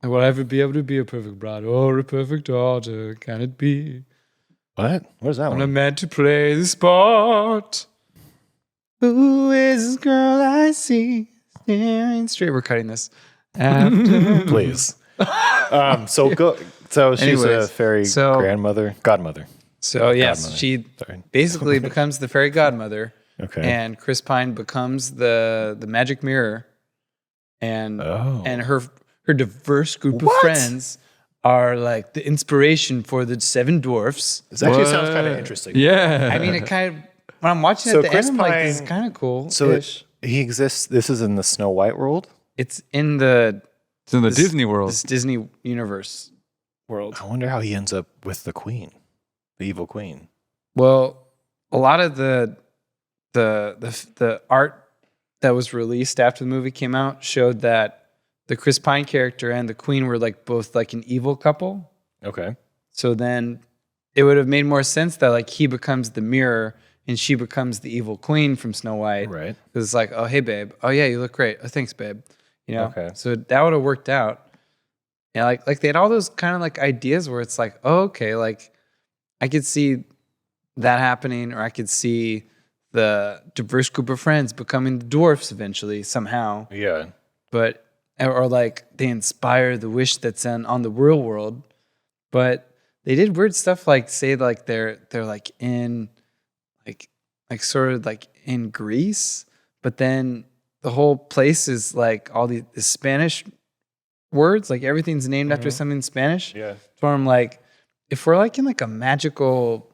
Will I ever be able to be a perfect bride or a perfect daughter? Can it be? What? What is that I'm one? meant to play the sport. Who is this girl I see staring straight? We're cutting this. After. Please. So she's Anyways, a fairy godmother. So yes, Godmother. she Sorry. basically becomes the fairy godmother. Okay. And Chris Pine becomes the magic mirror. And her diverse group of friends are like the inspiration for the seven dwarfs. This actually sounds kind of interesting. Yeah. I mean, it kind of, when I'm watching it at the Chris end, I'm like, Pine- this is kind of cool. So he exists. This is in the Snow White world. It's in the It's in the Disney world. this Disney universe world. I wonder how he ends up with the queen, the evil queen. Well, a lot of the the art that was released after the movie came out showed that the Chris Pine character and the Queen were like both like an evil couple. Okay. So then it would have made more sense that like he becomes the mirror and she becomes the evil queen from Snow White. Right. Because it's like, oh, hey, babe. Oh, yeah, you look great. Oh, thanks, babe. You know? Okay. So that would have worked out. And like they had all those kind of like ideas where it's like, oh, okay, like I could see that happening, or I could see the diverse group of friends becoming the dwarfs eventually somehow. Yeah. But, or like they inspire the wish that's on the real world. But they did weird stuff like say like they're like in like sort of like in Greece, but then the whole place is like all the Spanish words, like everything's named after something in Spanish. Yeah. So I'm like, if we're like in like a magical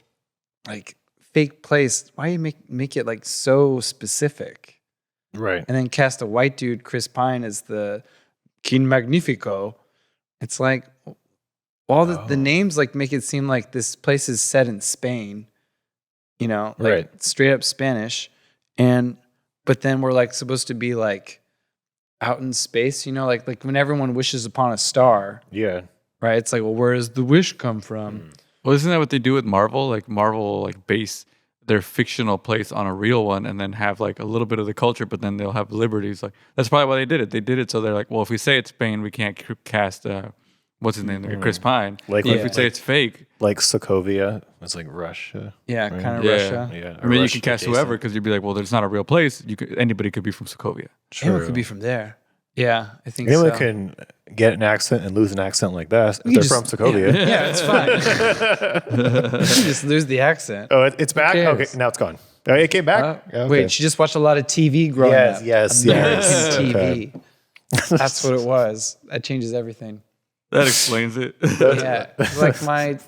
like fake place, why you make it like so specific? Right. And then cast a white dude, Chris Pine, as the King Magnifico. It's like all the names like make it seem like this place is set in Spain, you know, like Right. straight up Spanish. But then we're like supposed to be like out in space, you know, like when everyone wishes upon a star, Yeah. right? It's like, well, where does the wish come from? Well, isn't that what they do with Marvel? Like Marvel, like base their fictional place on a real one, and then have like a little bit of the culture, but then they'll have liberties. Like that's probably why they did it. They did it so they're like, well, if we say it's Spain, we can't cast what's his name, like Chris Pine. Like- But if yeah. we say it's fake, Like Sokovia. It's like Russia. Yeah, right? kind of yeah, Russia. Yeah. I mean, you Russia can cast adjacent. whoever because you'd be like, well, there's not a real place. Anybody could be from Sokovia. Anyone could be from there. Yeah, I think Anyone so. can get an accent and lose an accent like that if You they're just- from Sokovia. Yeah, it's fine. You just lose the accent. Oh, it's back? cares? Okay, now it's gone. Oh, it came back? Okay. Wait, she just watched a lot of TV growing Yes, up. yes, American yes. TV. That's what it was. That changes everything. That explains it. Yeah, it's like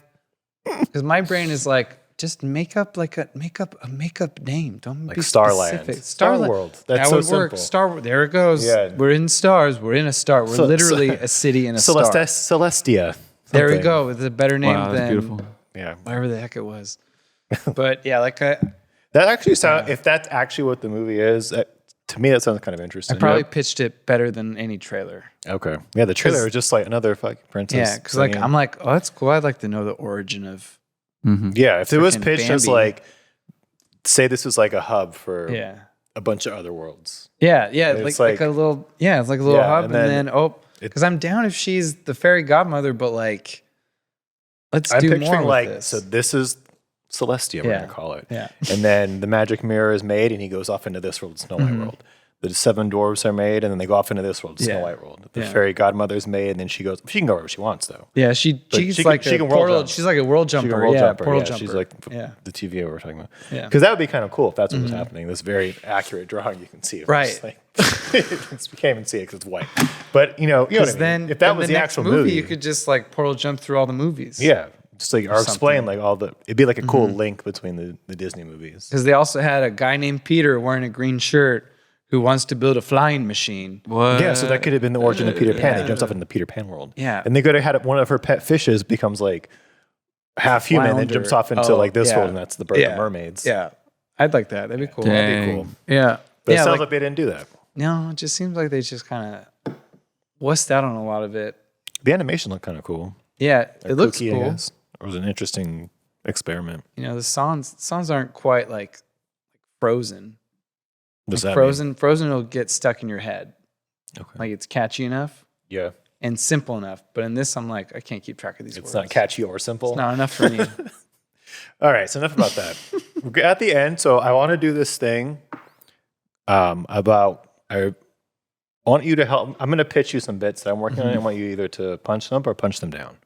because my brain is like, just make up a makeup name. Don't Like be Starland. specific. Star Starland. World. That's that so would work. simple. There it goes. Yeah. We're in stars. We're in a star. We're literally a city in a star. Celestia. There we something. go. It's a better name Wow, that's than beautiful. Yeah. whatever the heck it was. But yeah, like That actually sounds, if that's actually what the movie is, to me, that sounds kind of interesting. I probably pitched it better than any trailer. Okay. Yeah, the trailer was just like another fucking princess. Yeah, because like singing. I'm like, oh, that's cool. I'd like to know the origin of. Yeah, if it was Freaking pitched as Bambi. like, say this was like a hub for Yeah. a bunch of other worlds. Yeah, It's like a little, it's like a little Yeah, hub, and and then it- because I'm down if she's the fairy godmother, but like, let's I'm do more picturing with like, this. so this is Celestia, we're Yeah. going to call it. Yeah. And then the magic mirror is made and he goes off into this world, Snow White world. The 7 dwarves are made and then they go off into this world, Snow Yeah. White world. The Yeah. fairy godmother's made and then she can go wherever she wants though. Yeah, she's she like can a world portal. jump. She's like a world jumper. She can world yeah, jumper. portal Yeah, jumper. she's like yeah, the TVA we're talking about. Yeah. Because that would be kind of cool if that's what was happening. This very accurate drawing you can see. Of Right. Like, you can't even see it because it's white. But you know what I because mean. then If that then was the next actual movie, you could just like portal jump through all the movies. yeah, just like or explain like all the. It'd be like a cool Mm-hmm. link between the Disney movies. Because they also had a guy named Peter wearing a green shirt who wants to build a flying machine. What? Yeah, so that could have been the origin of Peter Pan. He jumps off into the Peter Pan world. Yeah. And they could have had one of her pet fishes becomes like half human and Flounder. jumps off into Oh, like this yeah. world, and that's the birth Yeah. of mermaids. Yeah, I'd like that. That'd be cool. Dang. That'd be cool. Yeah, But yeah. it sounds like, like they didn't do that. no, it just seems like they just kind of wussed out on a lot of it. The animation looked kind of cool. Yeah, it looks Kooky, I cool. guess. It was an interesting experiment. You know, the songs aren't quite like Frozen. Does Like that Frozen will get stuck in your head. mean? Okay. Like it's catchy enough Yeah. and simple enough. But in this, I'm like, I can't keep track of these It's words. not catchy or simple. It's not enough for me. All right, so enough about that. We're at the end, so I want to do this thing about I want you to help. I'm going to pitch you some bits that I'm working on. I want you either to punch them up or punch them down.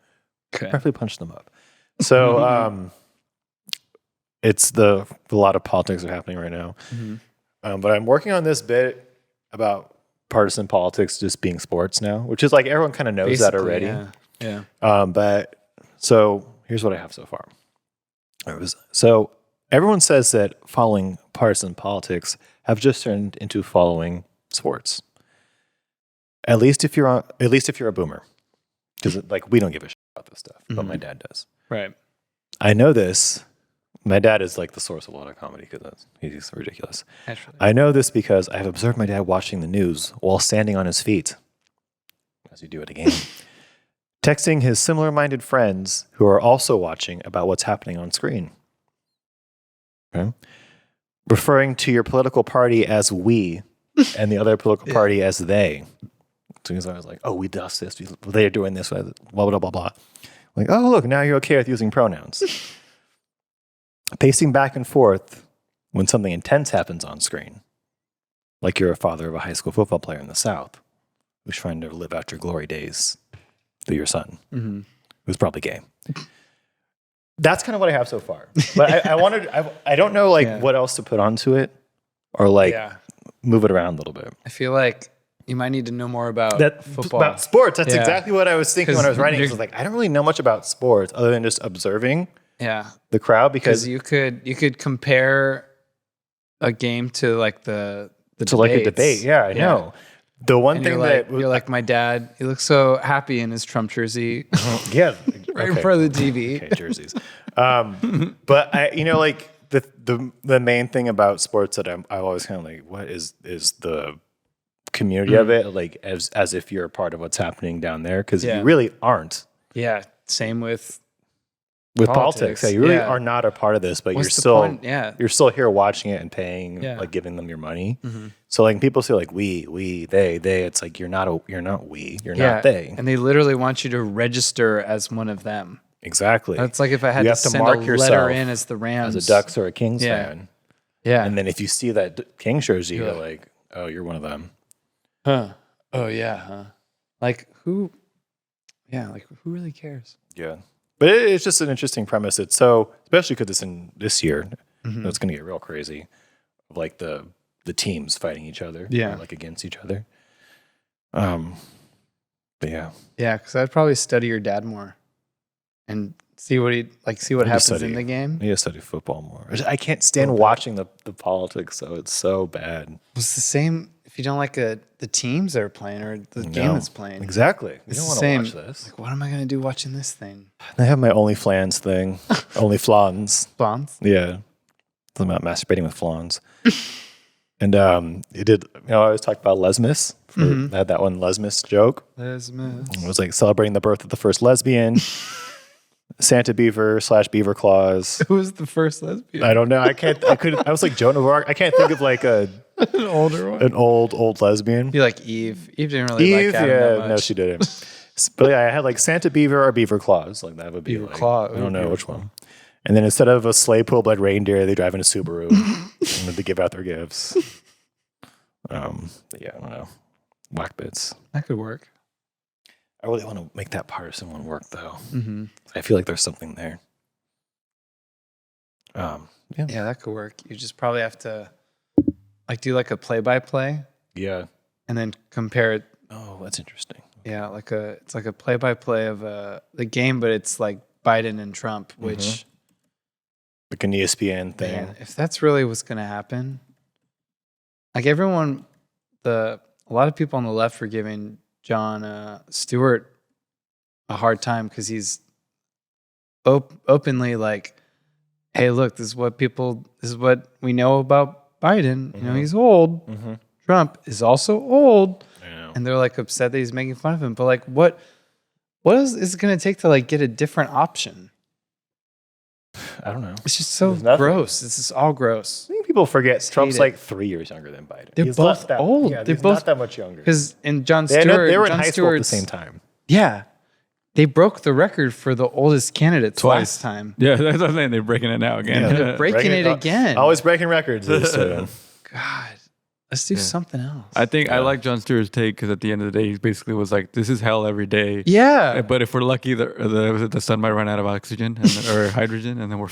Okay. Preferably punch them up. So it's a lot of politics are happening right now. But I'm working on this bit about partisan politics just being sports now, which is like everyone kind of knows that Basically, already. Yeah. But so here's what I have so far. So everyone says that following partisan politics have just turned into following sports. At least if you're a boomer, because like we don't give a shit about this stuff, but my dad does. Right. I know this My dad is like the source of a lot of comedy because he's ridiculous. Actually. I know this because I have observed my dad watching the news while standing on his feet, as you do at a game, texting his similar-minded friends who are also watching about what's happening on screen. Okay? Referring to your political party as we and the other political party as they. So he's always like, oh, we does this. They're doing this. Blah, blah, blah, blah. Like, oh, look, now you're okay with using pronouns. Pacing back and forth when something intense happens on screen. Like you're a father of a high school football player in the South who's trying to live out your glory days through your son, who's probably gay. That's kind of what I have so far. But I don't know what else to put onto it or move it around a little bit. I feel like you might need to know more about football. About sports. That's exactly what I was thinking when I was writing. I was like, I don't really know much about sports other than just observing the crowd because you could compare a game to like the to like a debate. Yeah, I know. The one thing you're like my dad. He looks so happy in his Trump jersey. Yeah, right in front of the TV. Okay, jerseys. But I, like the main thing about sports that I'm always kind of like, what is the community of it? Like as if you're a part of what's happening down there because you really aren't. Yeah. Same with politics. Yeah, you really are not a part of this, but you're still you're still here watching it and paying, like giving them your money. So like people say like we, they, it's like you're not we, you're not they. And they literally want you to register as one of them. Exactly. That's like if I had to send mark a letter in as the Rams. As a Ducks or a Kings fan. Yeah. And then if you see that Kings jersey, you're like, oh, you're one of them. Huh. Oh yeah, huh. Like who really cares? Yeah. But it's just an interesting premise. It's so, especially because it's in this year, it's going to get real crazy. Of like the teams fighting each other, or like against each other. But yeah, because I'd probably study your dad more, and see what happens in the game. I need to study football more. I can't stand watching the politics, so it's so bad. It's the same if you don't like the teams that are playing or the game that's playing. Exactly. You It's don't the want to same. watch this. Like, what am I going to do watching this thing? I have my OnlyFlans thing. OnlyFlans. Flans? Yeah. It's about masturbating with flans. And it did, I always talk about Lesmus. I had that one Lesmus joke. Lesmus. It was like celebrating the birth of the first lesbian. Santa Beaver / Beaver Claus. Who was the first lesbian? I don't know. I was like Joan of Arc. I can't think of like an older one. An old lesbian. Be like Eve. Eve didn't really like Adam that much. No, she didn't. But yeah, I had like Santa Beaver or Beaver Claus. Like that would be Beaver like, Claw. I don't know which one. And then instead of a sleigh pulled by reindeer, they drive in a Subaru and then they give out their gifts. But yeah, I don't know. Whack bits. That could work. I really want to make that partisan one work though. I feel like there's something there. Yeah, that could work. You just probably have to like do like a play-by-play. Yeah. And then compare it. Oh, that's interesting. Yeah, it's like a play-by-play of the game, but it's like Biden and Trump, which like an ESPN thing. Man, if that's really what's going to happen, like everyone, a lot of people on the left were giving Jon Stewart a hard time because he's openly like, hey, look, this is what we know about Biden. You know, he's old. Trump is also old. And they're like upset that he's making fun of him. But like, what is it going to take to like get a different option? I don't know. It's just so gross. This is all gross. I think people forget Trump's like 3 years younger than Biden. They're both old. Yeah, they're both both not that much younger. Because in Jon Stewart, they were in high school at the same time. Yeah, they broke the record for the oldest candidates last time. Yeah, that's what I'm saying. They're breaking it now again. Yeah, they're breaking it again. Always breaking records. God. Let's do something else. I think I like Jon Stewart's take because at the end of the day, he basically was like, "This is hell every day." Yeah. But if we're lucky, the sun might run out of oxygen or hydrogen, and then we're.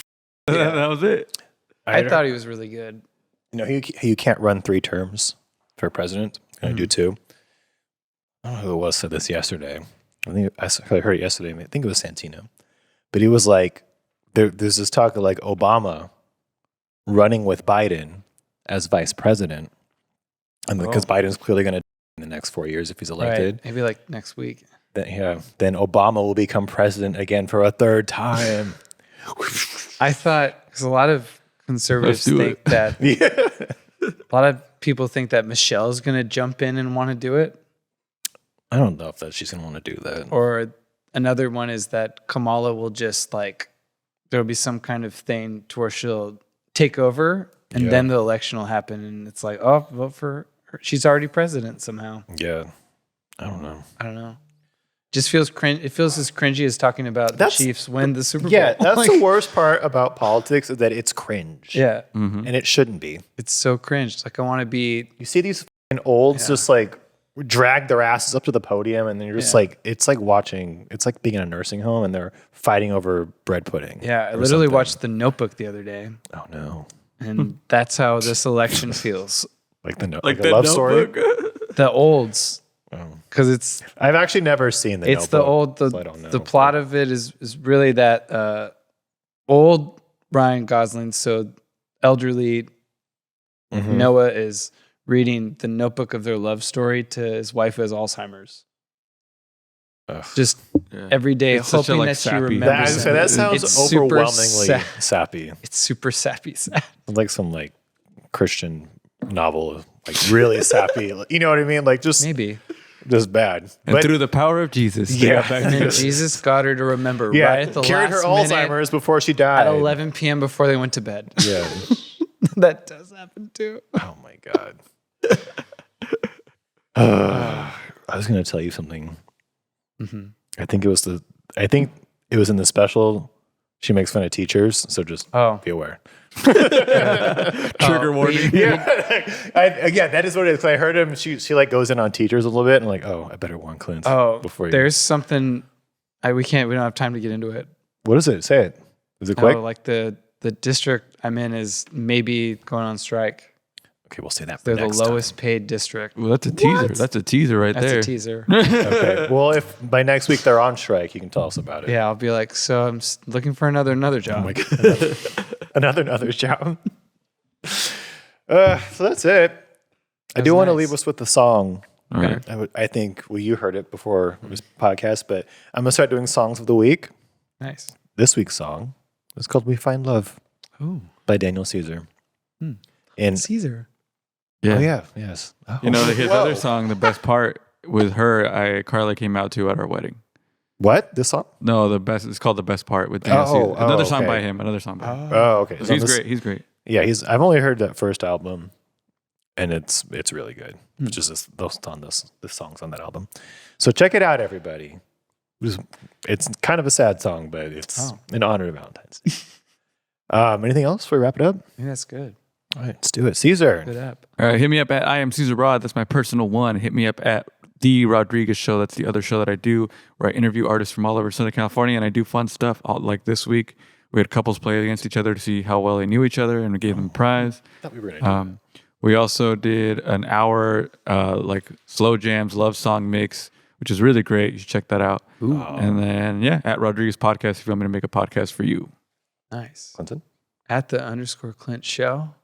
That was it. I thought he was really good. You know, you can't run 3 terms for president. I do 2. I don't know who it was said this yesterday. I think I heard it yesterday. I think it was Santino, but he was like, "There's this talk of like Obama running with Biden as vice president." And because Biden's clearly going to in the next 4 years if he's elected. Right. Maybe like next week. Then Obama will become president again for a 3rd time. I thought Because a lot of conservatives think that a lot of people think that Michelle's going to jump in and want to do it. I don't know if she's going to want to do that. Or another one is that Kamala will just like, there'll be some kind of thing to where she'll take over and then the election will happen. And it's like, oh, vote for her. She's already president somehow. Yeah. I don't know. Just feels cringe. It feels as cringy as talking about the Chiefs win the Super Bowl. Yeah, that's the worst part about politics is that it's cringe. Yeah. And it shouldn't be. It's so cringe. It's like I want to be. You see these olds just like drag their asses up to the podium and then you're just like, it's like being in a nursing home and they're fighting over bread pudding. Yeah, I literally watched The Notebook the other day. Oh no. And that's how this election feels. Like a love story? The olds. Because I've actually never seen the It's Notebook, so I don't know. the plot of it is really that old Ryan Gosling, so elderly Noah is reading the notebook of their love story to his wife who has Alzheimer's. Just every day, it's hoping that sappy. she remembers. That sounds overwhelmingly sappy. It's super sappy sad. Like some like Christian novel, like really sappy. You know what I mean? Like just maybe. Just bad. And through the power of Jesus. And Jesus got her to remember right at the cured her last Alzheimer's before she died. At 11 p.m. before they went to bed. Yeah. That does happen too. Oh my God. I was going to tell you something. I think it was in the special. She makes fun of teachers, so just be aware. Trigger warning. Again, that is what it is. I heard him. She like goes in on teachers a little bit, and like, I better warn Clint. Before there's something. We don't have time to get into it. What is it? Say it. Is it quick? Like the district I'm in is maybe going on strike. Okay, we'll say that. They're the lowest paid district. Well, that's a teaser. That's a teaser right there. That's a teaser. Okay. Well, if by next week they're on strike, you can tell us about it. Yeah, I'll be like, so I'm looking for another job. Oh my God. another job. So that's it. I do want to leave us with the song. All right. I think you heard it before this podcast, but I'm gonna start doing songs of the week. Nice. This week's song is called "We Find Love" by Daniel Caesar. And Caesar. Yeah. Oh yeah, yes. Oh. You know, his other song, the best part with her, Carla came out to at our wedding. What? This song? No, it's called The Best Part with Daniel Caesar. Another song by him. Oh, okay. So he's great. Yeah, I've only heard that first album, and it's really good. It's just this songs on that album. So check it out, everybody. It's kind of a sad song, but it's in honor of Valentine's Day. Anything else before we wrap it up? Yeah, that's good. All right, let's do it. Caesar. Good app. All right, hit me up at I am Caesar Rod. That's my personal one. Hit me up at The Rodriguez Show. That's the other show that I do where I interview artists from all over Southern California and I do fun stuff. Like this week, we had couples play against each other to see how well they knew each other and we gave them a prize. I thought we were gonna do that. We also did an hour like slow jams love song mix, which is really great. You should check that out. Ooh. And then at Rodriguez Podcast if you want me to make a podcast for you. Nice. Clinton? At the _Clint show.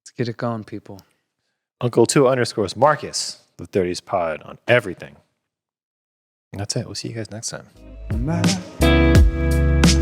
Let's get it going, people. Uncle 2 Marcus, the 30s pod on everything. And that's it. We'll see you guys next time. Bye.